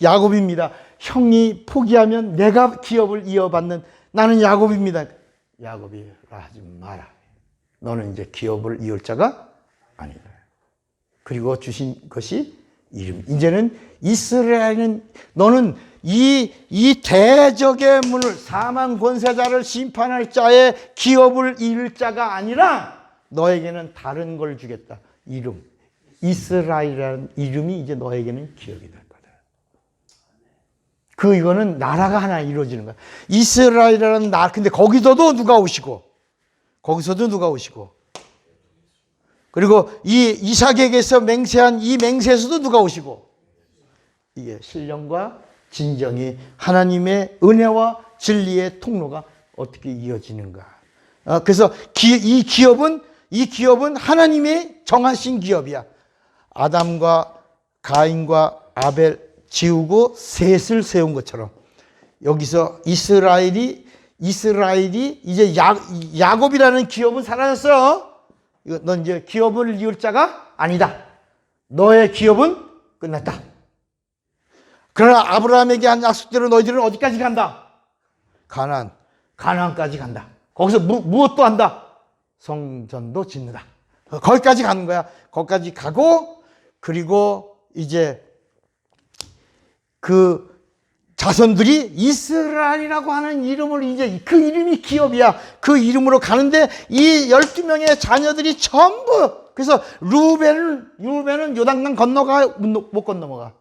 야곱입니다. 형이 포기하면 내가 기업을 이어받는, 나는 야곱입니다. 야곱이라 하지 마라. 너는 이제 기업을 이을 자가 아니다. 그리고 주신 것이 이름. 이제는 이스라엘은, 너는 이 대적의 문을, 사망 권세자를 심판할 자의 기업을 이을 자가 아니라 너에게는 다른 걸 주겠다. 이름. 이스라엘이라는 이름이 이제 너에게는 기업이 될 거다. 이거는 나라가 하나 이루어지는 거야. 이스라엘이라는 나라. 근데 거기서도 누가 오시고, 그리고 이 이삭에게서 맹세한 이 맹세에서도 누가 오시고, 이게 신령과 진정이, 하나님의 은혜와 진리의 통로가 어떻게 이어지는가. 그래서 이 기업은 하나님이 정하신 기업이야. 아담과 가인과 아벨 지우고 셋을 세운 것처럼, 여기서 이스라엘이 이제 야곱이라는 기업은 사라졌어. 넌 이제 기업을 이을 자가 아니다. 너의 기업은 끝났다. 그러나 아브라함에게 한 약속대로 너희들은 어디까지 간다? 가나안까지 간다. 거기서 무엇도 한다? 성전도 짓는다. 거기까지 가는 거야. 거기까지 가고, 그리고 이제 그 자손들이 이스라엘이라고 하는 이름을, 이제 그 이름이 기업이야. 그 이름으로 가는데 이 12명의 자녀들이 전부, 그래서 루벤은 요단강 건너가, 못 건너가.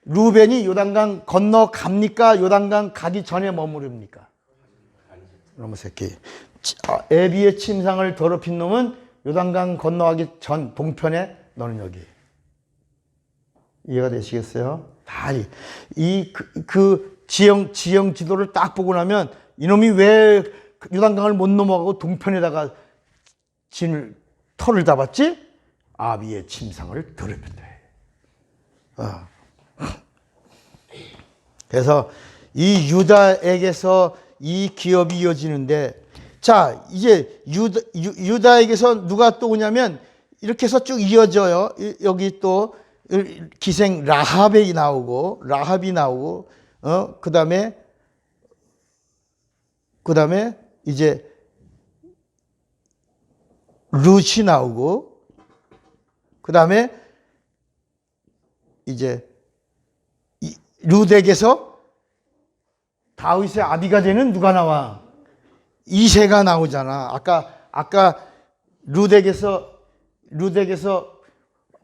루벤이 요단강 건너갑니까? 요단강 가기 전에 머무릅니까? 그놈의 새끼. 애비의 침상을 더럽힌 놈은 요단강 건너가기 전 동편에, 너는 여기. 이해가 되시겠어요? 다 그 지형 지도를 딱 보고 나면 이놈이 왜 요단강을 못 넘어가고 동편에다가 터를 잡았지? 아비의 침상을 더럽혔다. 그래서 이 유다에게서 이 기업이 이어지는데, 자, 이제 유다에게서 누가 또 오냐면 이렇게 해서 쭉 이어져요. 여기 또 기생 라합이 나오고, 그다음에 이제 룻이 나오고, 그다음에 이제 룻에게서 다윗의 아비가 되는 누가 나와? 이새가 나오잖아. 아까 룻에게서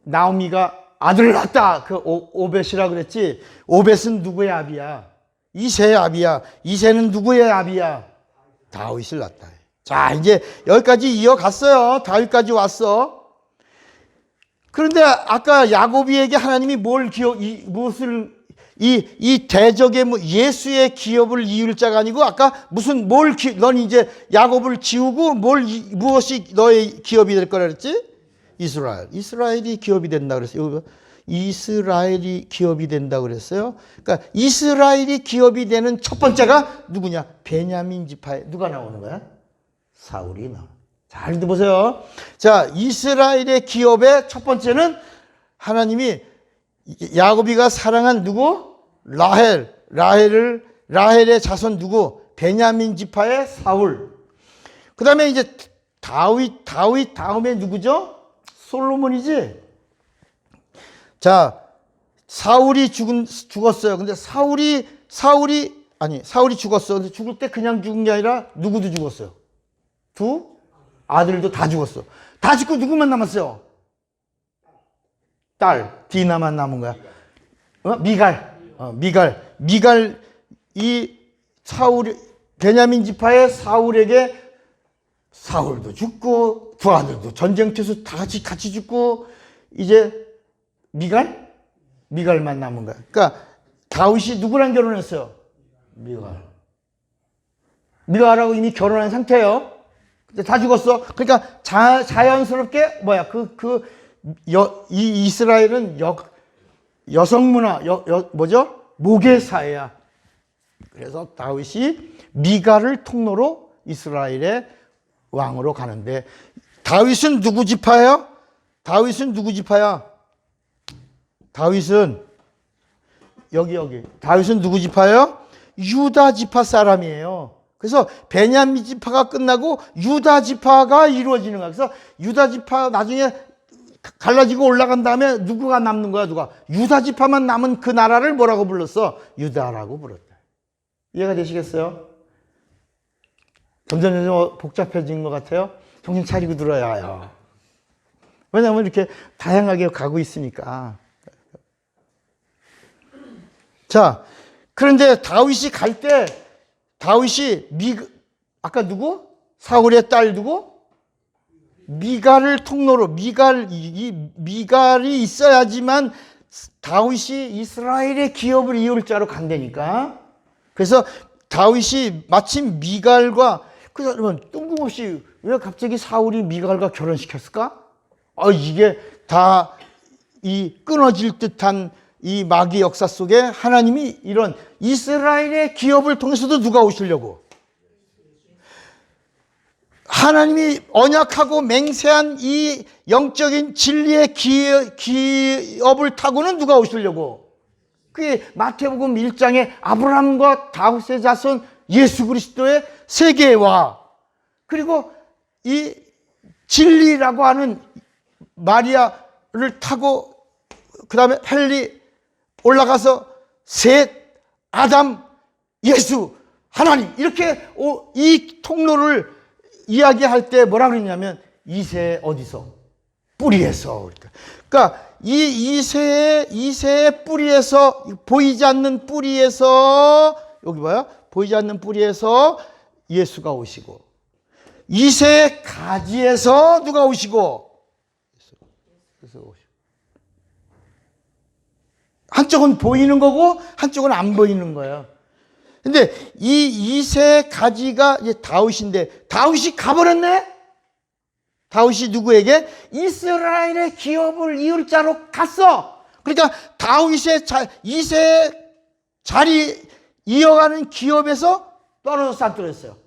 나오미가 아들을 낳았다. 그 오벳이라 그랬지. 오벳은 누구의 아비야? 이새의 아비야. 이새는 누구의 아비야? 다윗을 낳았다. 자, 이제 여기까지 이어갔어요. 다윗까지 왔어. 그런데 아까 야곱이에게 하나님이 무엇을 이 대적의 예수의 기업을 이을 자가 아니고, 아까 넌 이제 야곱을 지우고 무엇이 너의 기업이 될 거라 그랬지? 이스라엘이 기업이 된다 그랬어요. 이스라엘이 기업이 된다 그랬어요. 그러니까 이스라엘이 기업이 되는 첫 번째가 누구냐? 베냐민 지파에 누가 나오는 거야? 사울이 나와. 잘 들어보세요. 자, 이스라엘의 기업의 첫 번째는 하나님이 야곱이가 사랑한 누구? 라헬의 자손 누구? 베냐민 지파의 사울. 그 다음에 이제 다윗 다음에 누구죠? 솔로몬이지. 자, 사울이 죽었어요. 근데 사울이 죽었어. 근데 죽을 때 그냥 죽은 게 아니라 누구도 죽었어요. 두 아들도 다 죽었어. 다 죽고 누구만 남았어요? 딸 디나만 남은 거야. 미갈. 이 베냐민 지파의 사울에게 사울도 죽고 두 아들도 전쟁터에서 다 같이 죽고, 이제 미갈만 남은 거야. 그러니까 다윗이 누구랑 결혼했어요? 미갈하고 이미 결혼한 상태예요. 근데 다 죽었어. 그러니까 자연스럽게 이 이스라엘은 여성 문화, 목의 사회야. 그래서 다윗이 미갈을 통로로 이스라엘의 왕으로 가는데, 다윗은 누구 지파야? 다윗은 누구 지파예요? 유다 지파 사람이에요. 그래서 베냐민 지파가 끝나고 유다 지파가 이루어지는 거야. 그래서 유다 지파 나중에 갈라지고 올라간 다음에 누구가 남는 거야? 유다 지파만 남은 그 나라를 뭐라고 불렀어? 유다라고 불렀다. 이해가 되시겠어요? 점점 복잡해진 것 같아요. 정신 차리고 들어야 해요. 왜냐하면 이렇게 다양하게 가고 있으니까. 자, 그런데 다윗이 갈 때, 아까 누구? 사울의 딸 누구? 미갈을 통로로, 미갈이 있어야지만 다윗이 이스라엘의 기업을 이을 자로 간다니까. 그래서 다윗이 마침 미갈과, 그러면 뜬금없이 왜 갑자기 사울이 미갈과 결혼시켰을까? 이게 다 이 끊어질 듯한 이 마귀 역사 속에 하나님이 이런 이스라엘의 기업을 통해서도 누가 오시려고? 하나님이 언약하고 맹세한 이 영적인 진리의 기업을 타고는 누가 오시려고? 그게 마태복음 1장에 아브라함과 다윗의 자손 예수 그리스도의 세계와, 그리고 이 진리라고 하는 마리아를 타고 그 다음에 헨리 올라가서 셋, 아담, 예수, 하나님, 이렇게 이 통로를 이야기할 때 뭐라 그랬냐면 이세 어디서? 뿌리에서. 그러니까 이 이세의 뿌리에서, 보이지 않는 뿌리에서, 여기 봐요. 보이지 않는 뿌리에서 예수가 오시고, 이세의 가지에서 누가 오시고, 한쪽은 보이는 거고 한쪽은 안 보이는 거예요. 근데 이 이세 가지가 이제 다윗인데, 다윗이 가버렸네? 다윗이 누구에게? 이스라엘의 기업을 이을 자로 갔어. 그러니까 다윗의 이세의 자리 이어가는 기업에서 떨어졌어, 안 떨어졌어요?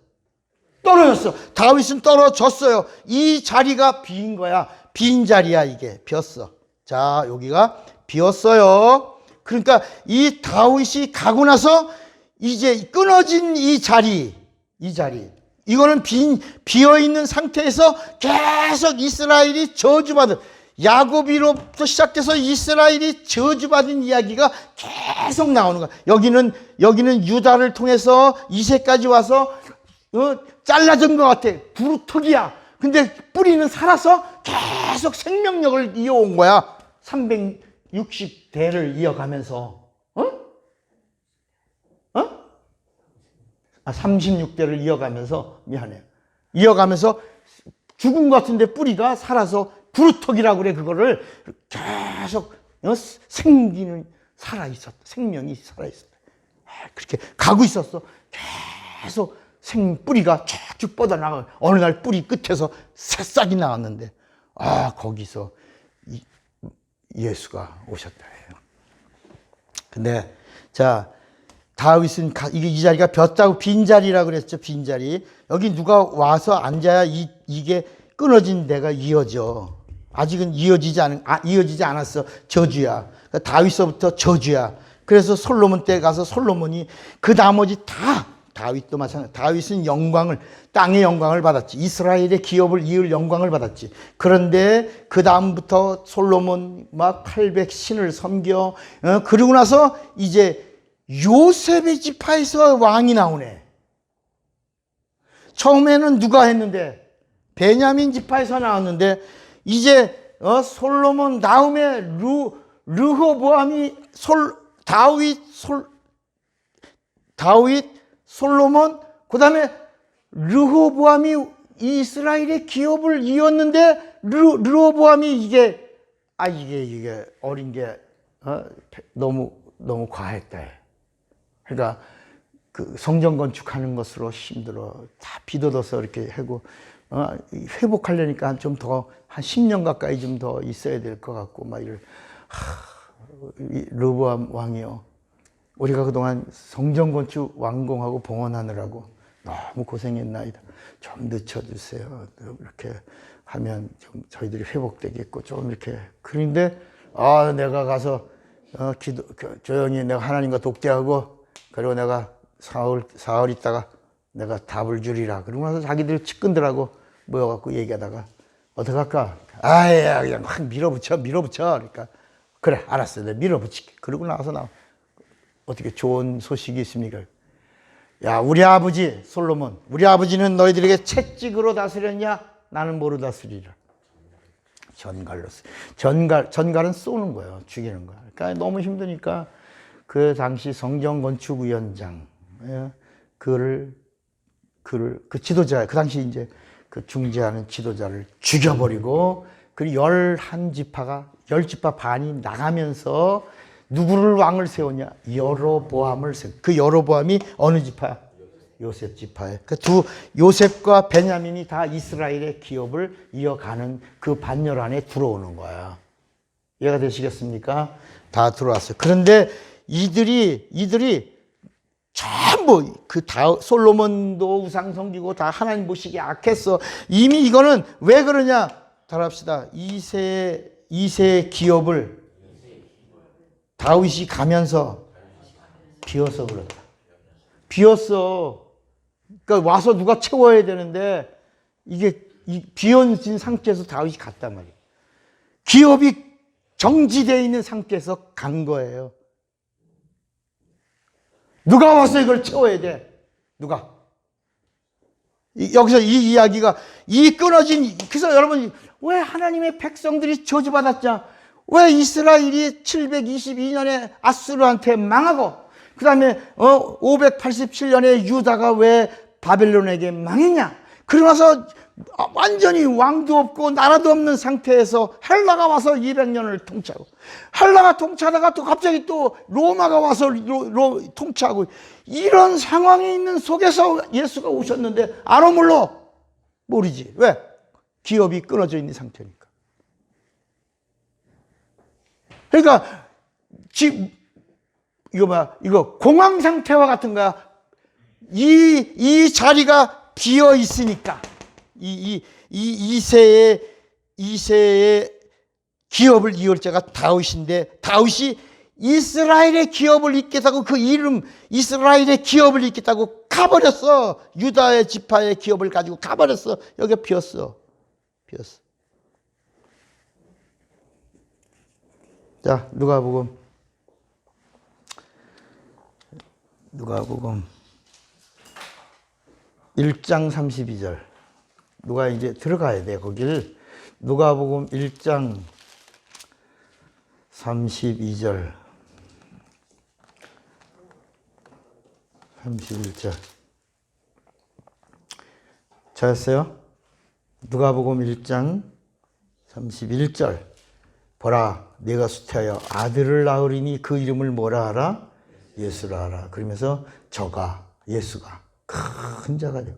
떨어졌어. 다윗은 떨어졌어요. 이 자리가 빈 거야. 빈 자리야, 이게. 비었어. 자, 여기가 비었어요. 그러니까 이 다윗이 가고 나서 이제 끊어진 이 자리, 이거는 비어있는 상태에서 계속 이스라엘이 저주받은, 야곱이로부터 시작해서 이스라엘이 저주받은 이야기가 계속 나오는 거야. 여기는 유다를 통해서 이세까지 와서 잘라진 것 같아. 부루턱이야. 근데 뿌리는 살아서 계속 생명력을 이어온 거야. 360대를 이어가면서. 36대를 이어가면서, 미안해요. 이어가면서 죽은 것 같은데 뿌리가 살아서, 부루턱이라고 그래, 그거를. 계속 생기는, 살아있었다. 생명이 살아있었다. 그렇게 가고 있었어. 계속 뿌리가 쭉쭉 뻗어나가. 어느 날 뿌리 끝에서 새싹이 나왔는데, 거기서 예수가 오셨다. 근데, 자, 다윗은 이 자리가 벼다고 빈자리라고 그랬죠. 빈자리. 여기 누가 와서 앉아야 이게 끊어진 데가 이어져. 아직은 이어지지 않았어. 저주야. 그러니까 다윗서부터 저주야. 그래서 솔로몬 때 가서 솔로몬이 그 나머지 다, 다윗도 마찬가지. 다윗은 땅의 영광을 받았지. 이스라엘의 기업을 이을 영광을 받았지. 그런데 그 다음부터 솔로몬 막 800신을 섬겨. 그러고 나서 이제 요셉의 지파에서 왕이 나오네. 처음에는 누가 했는데? 베냐민 지파에서 나왔는데, 이제 솔로몬 다음에 르호보암이 다윗, 솔로몬, 그 다음에 르호보암이 이스라엘의 기업을 이었는데, 르호보암이 이게 어린 게 너무 과했다. 그러니까 그 성전 건축하는 것으로 힘들어. 다 비도둬서 이렇게 하고, 회복하려니까 좀 더, 한 10년 가까이 좀 더 있어야 될 것 같고, 막 르호보암 왕이요. 우리가 그동안 성전 건축 완공하고 봉헌하느라고 너무 고생했나이다. 좀 늦춰주세요. 이렇게 하면 좀 저희들이 회복되겠고, 좀 이렇게. 그런데, 내가 가서, 조용히 내가 하나님과 독대하고, 그리고 내가 사흘 있다가 내가 답을 주리라. 그러고 나서 자기들 측근들하고 모여갖고 얘기하다가, 어떡할까? 그냥 확 밀어붙여. 그러니까, 그래, 알았어. 내가 밀어붙일게. 그러고 나서 어떻게 좋은 소식이 있습니까? 야, 우리 아버지, 솔로몬, 우리 아버지는 너희들에게 채찍으로 다스렸냐? 나는 뭐로 다스리라? 전갈로. 전갈은 쏘는 거예요. 죽이는 거야. 그러니까 너무 힘드니까 그 당시 성전건축위원장, 그 지도자, 그 당시 이제 그 중재하는 지도자를 죽여버리고, 그리고 10지파 반이 나가면서 누구를 왕을 세웠냐? 여로보암을 세웠. 그 여로보암이 어느 지파야? 요셉 지파에. 그 요셉과 베냐민이 다 이스라엘의 기업을 이어가는 그 반열 안에 들어오는 거야. 이해가 되시겠습니까? 다 들어왔어요. 그런데 이들이 전부 전부 솔로몬도 우상 섬기고 다 하나님 모시기 악했어. 이미 이거는 왜 그러냐? 답합시다. 이세 기업을 다윗이 가면서 비어서 그렇다. 비었어. 그러니까 와서 누가 채워야 되는데 이게 비어진 상태에서 다윗이 갔단 말이에요. 기업이 정지되어 있는 상태에서 간 거예요. 누가 와서 이걸 채워야 돼? 누가? 여기서 이 이야기가 끊어진, 그래서 여러분 왜 하나님의 백성들이 저주받았냐? 왜 이스라엘이 722년에 아수르한테 망하고 그 다음에 587년에 유다가 왜 바벨론에게 망했냐? 그러고 나서 완전히 왕도 없고 나라도 없는 상태에서 헬라가 와서 200년을 통치하고, 헬라가 통치하다가 또 갑자기 또 로마가 와서 통치하고, 이런 상황에 있는 속에서 예수가 오셨는데 알아 몰라? 모르지. 왜? 기업이 끊어져 있는 상태니까. 그러니까 이거 공황 상태와 같은 거야. 이 자리가 비어 있으니까. 이세의 기업을 이을 자가 다윗인데, 다윗이 이스라엘의 기업을 잇겠다고, 그 이름 이스라엘의 기업을 잇겠다고 가버렸어. 유다의 지파의 기업을 가지고 가버렸어. 여기가 비었어. 자, 누가복음 1장 32절. 누가 이제 들어가야 돼, 거길. 누가복음 1장 32절. 31절. 찾았어요? 누가복음 1장 31절. 보라, 내가 수태하여 아들을 낳으리니 그 이름을 뭐라 하라? 예수라 하라. 그러면서 예수가 큰 자가 되고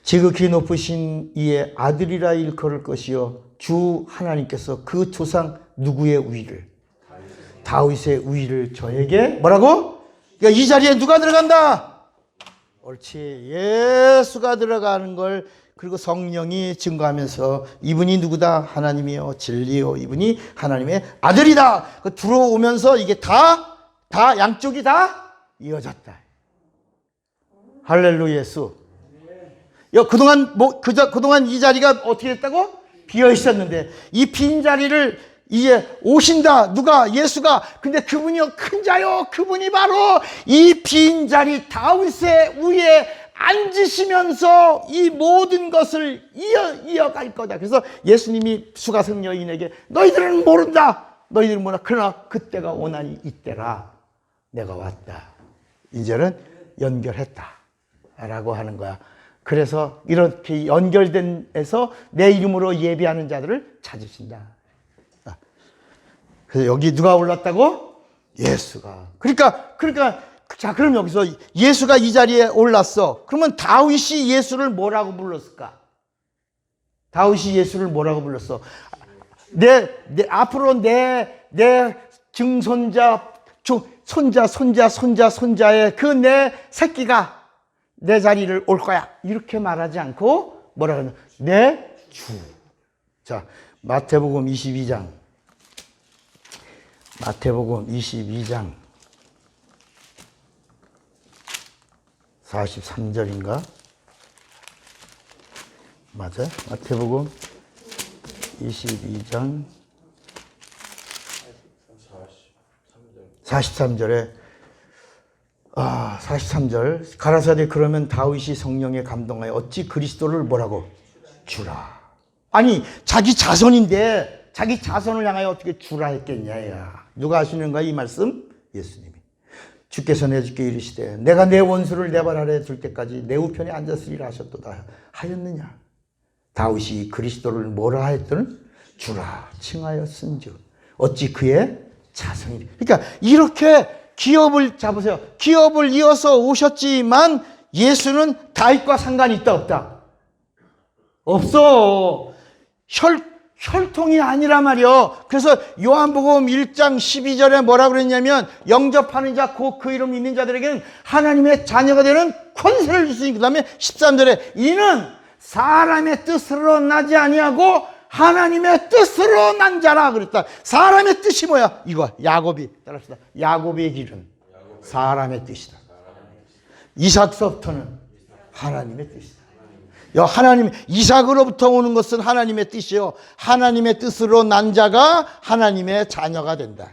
지극히 높으신 이의 아들이라 일컬을 것이요, 주 하나님께서 그 조상 누구의 우위를? 다윗의 우위를 저에게 뭐라고? 그러니까 이 자리에 누가 들어간다? 옳지. 예수가 들어가는 걸, 그리고 성령이 증거하면서 이분이 누구다? 하나님이요 진리요, 이분이 하나님의 아들이다. 들어오면서 이게 다 양쪽이 다 이어졌다. 할렐루야. 예수. 그동안 이 자리가 어떻게 됐다고? 비어 있었는데 이 빈 자리를 이제 오신다. 누가? 예수가. 근데 그분이요 큰 자요, 그분이 바로 이 빈 자리 다윗의 위에 앉으시면서 이 모든 것을 이어갈 거다. 그래서 예수님이 수가성 여인에게 너희들은 모른다. 너희들은 몰라. 그러나 그때가 오나니 이때라. 내가 왔다. 이제는 연결했다 라고 하는 거야. 그래서 이렇게 연결된에서 내 이름으로 예배하는 자들을 찾으신다. 그래서 여기 누가 올랐다고? 예수가. 그러니까 자, 그럼 여기서 예수가 이 자리에 올랐어. 그러면 다윗이 예수를 뭐라고 불렀을까? 다윗이 예수를 뭐라고 불렀어? 앞으로 내 증손자, 손자의 그 내 새끼가 내 자리를 올 거야. 이렇게 말하지 않고 뭐라 그러냐? 내 주. 자, 마태복음 22장. 43절인가? 맞아? 마태복음 22장 43절에 43절. 가라사대 그러면 다윗이 성령에 감동하여 어찌 그리스도를 뭐라고? 주라. 아니 자기 자손인데 자기 자손을 향하여 어떻게 주라 했겠냐. 야. 누가 하시는 거야 이 말씀? 예수님이. 주께서 내주께 이르시되 내가 내 원수를 내 발 아래에 둘 때까지 내 우편에 앉았으리라 하셨도다 하였느냐. 다윗이 그리스도를 뭐라 했더니 주라 칭하였은즉 어찌 그의 자손이리. 그러니까 이렇게 기업을 잡으세요. 기업을 이어서 오셨지만 예수는 다윗과 상관이 있다 없다? 없어. 혈통이 아니라 말이요. 그래서 요한복음 1장 12절에 뭐라 그랬냐면 영접하는 자 곧 그 이름 믿는 자들에게는 하나님의 자녀가 되는 권세를 주시니, 그 다음에 13절에 이는 사람의 뜻으로 나지 아니하고 하나님의 뜻으로 난 자라 그랬다. 사람의 뜻이 뭐야? 이거 야곱이 따라합시다. 야곱의 길은 사람의 뜻이다. 이삭서부터는 하나님의 뜻이다. 하나님, 이삭으로부터 오는 것은 하나님의 뜻이요, 하나님의 뜻으로 난 자가 하나님의 자녀가 된다.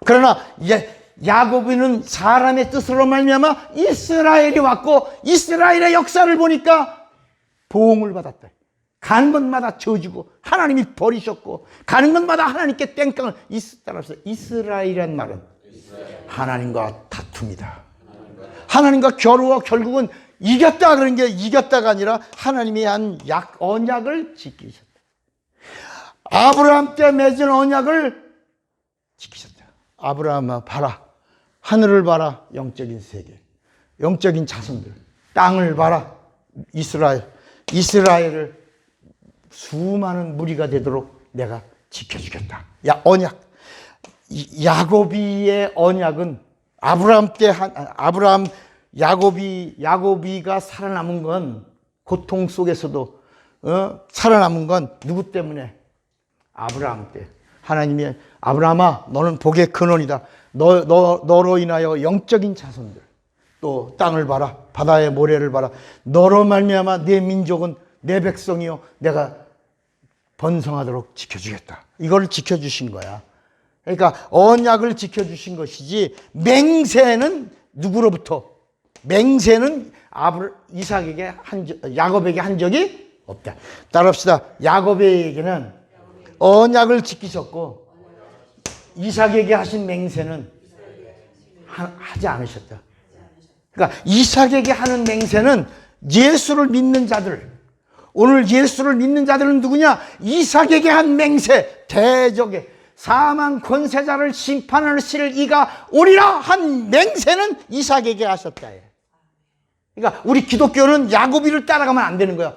그러나 야곱이는 사람의 뜻으로 말미암아 이스라엘이 왔고, 이스라엘의 역사를 보니까 보응을 받았다. 가는 곳마다 저주고 하나님이 버리셨고, 가는 곳마다 하나님께 땡깡을. 따라서 이스라엘이란 말은 하나님과 다툼이다. 하나님과 겨루어 결국은 이겼다 그런 게 이겼다가 아니라 하나님이 한 언약을 지키셨다. 아브라함 때 맺은 언약을 지키셨다. 아브라함아 봐라, 하늘을 봐라, 영적인 세계, 영적인 자손들, 땅을 봐라, 이스라엘을 수많은 무리가 되도록 내가 지켜주겠다. 언약. 야곱이의 언약은 아브라함 때 야곱이가 살아남은 건, 고통 속에서도 살아남은 건 누구 때문에? 아브라함 때 하나님이 아브라함아 너는 복의 근원이다. 너로 인하여 영적인 자손들, 또 땅을 봐라, 바다의 모래를 봐라, 너로 말미암아 내 민족은, 내 백성이요 내가 번성하도록 지켜주겠다. 이걸 지켜주신 거야. 그러니까 언약을 지켜주신 것이지, 맹세는 누구로부터? 맹세는 이삭에게 야곱에게 한 적이 없다. 따라합시다. 야곱에게는 언약을 지키셨고, 이삭에게 하신 맹세는 하지 않으셨다. 그러니까 이삭에게 하는 맹세는 예수를 믿는 자들, 오늘 예수를 믿는 자들은 누구냐? 이삭에게 한 맹세, 대적의 사망 권세자를 심판하실 이가 오리라 한 맹세는 이삭에게 하셨다. 그러니까 우리 기독교는 야곱이를 따라가면 안 되는 거야.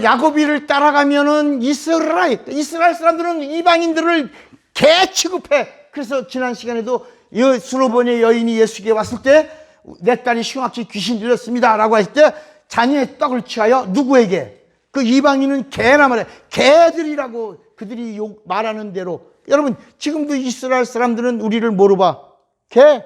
야곱이를 따라가면은 이스라엘 사람들은 이방인들을 개 취급해. 그래서 지난 시간에도 수로보니 여인이 예수께 왔을 때 내 딸이 흉악지 귀신 들렸습니다 라고 했을 때 자녀의 떡을 취하여 누구에게? 그 이방인은 개라 말해. 개들이라고 그들이 말하는 대로. 여러분 지금도 이스라엘 사람들은 우리를 뭐로 봐? 개.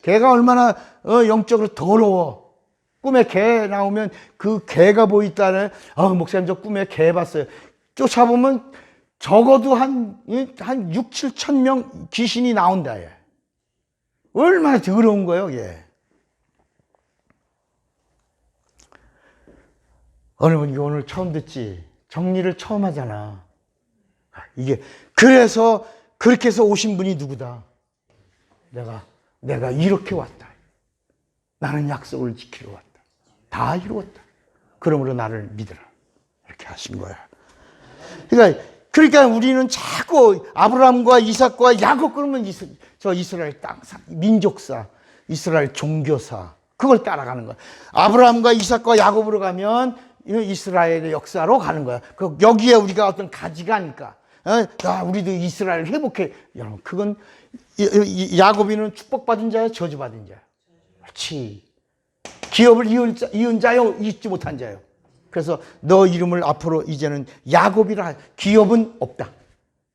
개가 얼마나 영적으로 더러워. 꿈에 개 나오면 그 개가 보이다네. 목사님 저 꿈에 개 봤어요. 쫓아보면 적어도 한 6, 7천 명 귀신이 나온다. 얘. 얼마나 더러운 거예요. 얘. 어느 분이 오늘 처음 듣지? 정리를 처음 하잖아. 이게 그래서 그렇게 해서 오신 분이 누구다? 내가 이렇게 왔다. 나는 약속을 지키러 왔다. 다 이루었다. 그러므로 나를 믿으라. 이렇게 하신 거야. 그러니까 우리는 자꾸 아브라함과 이삭과 야곱 그러면 저 이스라엘 땅사, 민족사, 이스라엘 종교사 그걸 따라가는 거야. 아브라함과 이삭과 야곱으로 가면 이스라엘의 역사로 가는 거야. 여기에 우리가 어떤 가지가 아닐까. 우리도 이스라엘 회복해. 여러분 그건 야곱이는 축복받은 자야, 저주받은 자야. 그렇지. 기업을 이은 자요, 잊지 못한 자요. 그래서 너 이름을 앞으로 이제는 야곱이라. 기업은 없다.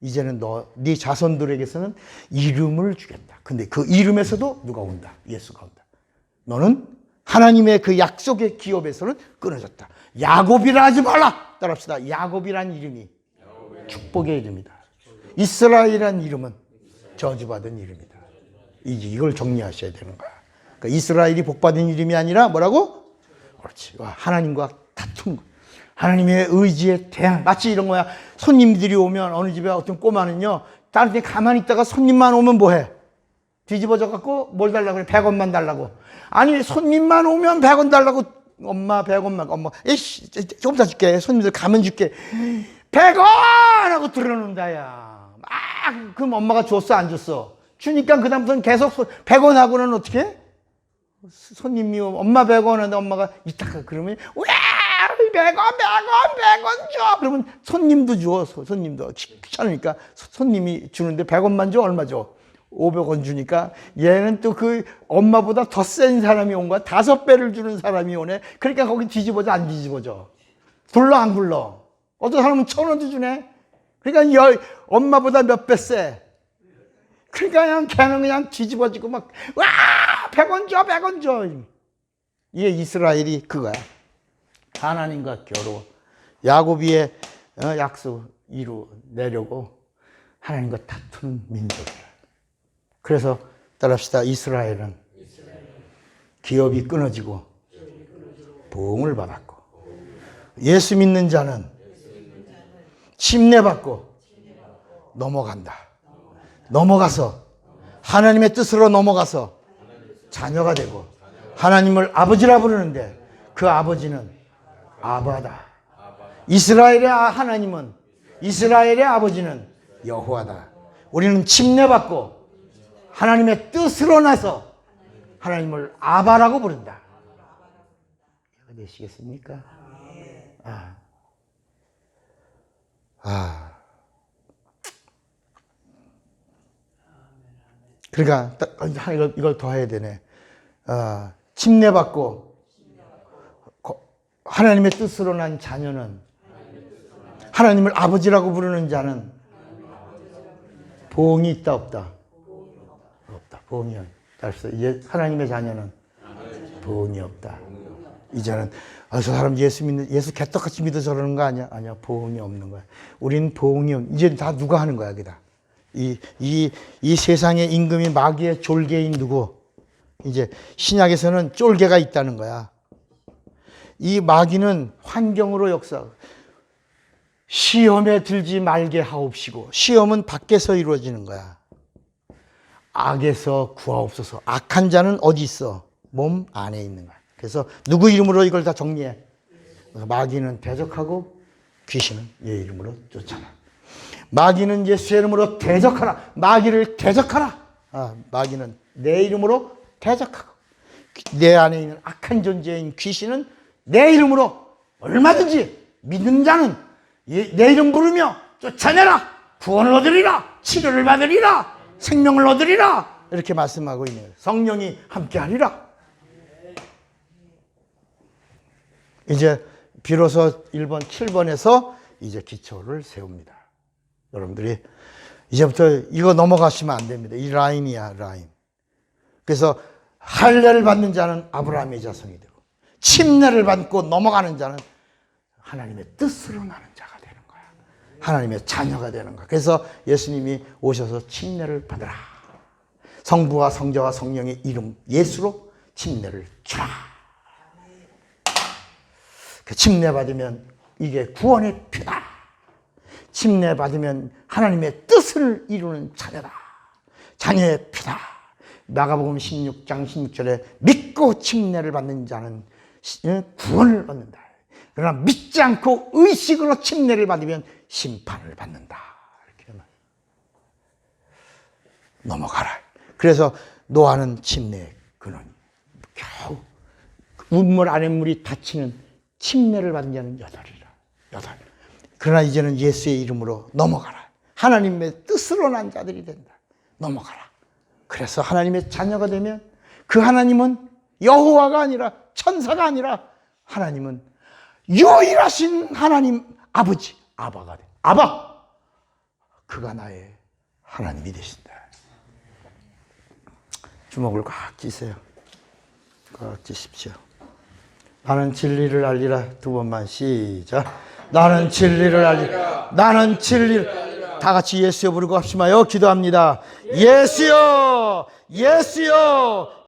이제는 네 자손들에게서는 이름을 주겠다. 근데 그 이름에서도 누가 온다? 예수가 온다. 너는 하나님의 그 약속의 기업에서는 끊어졌다. 야곱이라 하지 말라. 따라합시다. 야곱이란 이름이 축복의 이름이다. 이스라엘이란 이름은 저주받은 이름이다. 이걸 정리하셔야 되는 거야. 그러니까 이스라엘이 복받은 이름이 아니라 뭐라고? 그렇지. 하나님과 다툰 거. 하나님의 의지에 대한, 마치 이런 거야. 손님들이 오면 어느 집에 어떤 꼬마는요, 다른 데 가만히 있다가 손님만 오면 뭐해? 뒤집어져 갖고 뭘 달라고 그래? 100원만 달라고. 아니 손님만 오면 100원 달라고. 엄마 100원만. 엄마 에이씨 조금 더 줄게. 손님들 가면 줄게. 100원 하고 들어놓는다 야. 막 그럼 엄마가 줬어 안 줬어? 주니까 그 다음부터는 계속 100원 하고는 어떻게 해? 손님이 엄마 100원 하는데 엄마가 이따가 그러면 와 100원 줘. 그러면 손님도 줘. 손님도 귀찮으니까 손님이 주는데 100원만 줘. 얼마 줘? 500원 주니까 얘는 또 그 엄마보다 더 센 사람이 온 거야. 5배를 주는 사람이 오네. 그러니까 거기 뒤집어져 안 뒤집어져? 굴러 안 굴러? 어떤 사람은 1,000원도 주네. 그러니까 엄마보다 몇 배 세. 그러니까 그냥 걔는 그냥 뒤집어지고 막 와 100원 줘 100원 줘. 이게 이스라엘이 그거야. 하나님과 겨루어 야곱이의 약속 이루내려고 하나님과 다투는 민족이야. 그래서 따라합시다. 이스라엘은 기업이 끊어지고 보응을 받았고 예수 믿는 자는 침례받고 넘어간다. 넘어가서 하나님의 뜻으로 넘어가서 자녀가 되고 하나님을 아버지라 부르는데 그 아버지는 아바다. 이스라엘의 하나님은 이스라엘의 아버지는 여호와다. 우리는 침례받고 하나님의 뜻으로 나서 하나님을 아바라고 부른다. 이해가 되시겠습니까? 그러니까 이걸 더 해야 되네. 침례받고 하나님의 뜻으로 난 자녀는 하나님을 아버지라고 부르는 자는 보응이 있다 없다? 없다. 보응이 없다. 이제 하나님의 자녀는 보응이 없다. 이제는 저 사람 예수 개떡같이 믿어서 그러는 거 아니야? 아니야. 보응이 없는 거야. 우리는 보응이 이제 다 누가 하는 거야, 그다. 이 세상의 임금이 마귀의 졸개인 누구? 이제 신약에서는 쫄개가 있다는 거야. 이 마귀는 환경으로 역사. 시험에 들지 말게 하옵시고. 시험은 밖에서 이루어지는 거야. 악에서 구하옵소서. 악한 자는 어디 있어? 몸 안에 있는 거야. 그래서 누구 이름으로 이걸 다 정리해? 마귀는 대적하고 귀신은 얘 이름으로 쫓아라. 마귀는 예수의 이름으로 대적하라. 마귀를 대적하라. 마귀는 내 이름으로 대적하고 내 안에 있는 악한 존재인 귀신은 내 이름으로 얼마든지 믿는 자는 내 이름 부르며 쫓아내라. 구원을 얻으리라. 치료를 받으리라. 생명을 얻으리라. 이렇게 말씀하고 있는 거예요. 성령이 함께하리라. 이제 비로소 1번, 7번에서 이제 기초를 세웁니다. 여러분들이 이제부터 이거 넘어가시면 안 됩니다. 이 라인이야, 라인. 그래서 할례를 받는 자는 아브라함의 자손이 되고 침례를 받고 넘어가는 자는 하나님의 뜻으로 나는 자가 되는 거야. 하나님의 자녀가 되는 거야. 그래서 예수님이 오셔서 침례를 받으라. 성부와 성자와 성령의 이름 예수로 침례를 주라. 그 침례 받으면 이게 구원의 피다. 침례 받으면 하나님의 뜻을 이루는 자녀다. 자녀의 피다. 마가복음 16장 16절에 믿고 침례를 받는 자는 구원을 얻는다. 그러나 믿지 않고 의식으로 침례를 받으면 심판을 받는다. 이렇게 넘어가라. 그래서 노아는 침례의 근원이 겨우 우물 아랫물이 닫히는 침례를 받은 자는 8이라. 8. 그러나 이제는 예수의 이름으로 넘어가라. 하나님의 뜻으로 난 자들이 된다. 넘어가라. 그래서 하나님의 자녀가 되면 그 하나님은 여호와가 아니라 천사가 아니라 하나님은 유일하신 하나님 아버지 아바가 돼. 아바. 그가 나의 하나님이 되신다. 주먹을 꽉 쥐세요. 꽉 쥐십시오. 나는 진리를 알리라. 2번만 시작. 나는 진리를 알리라. 나는 진리를. 다 같이 예수여 부르고 합시마요. 기도합니다. 예수여, 예수여,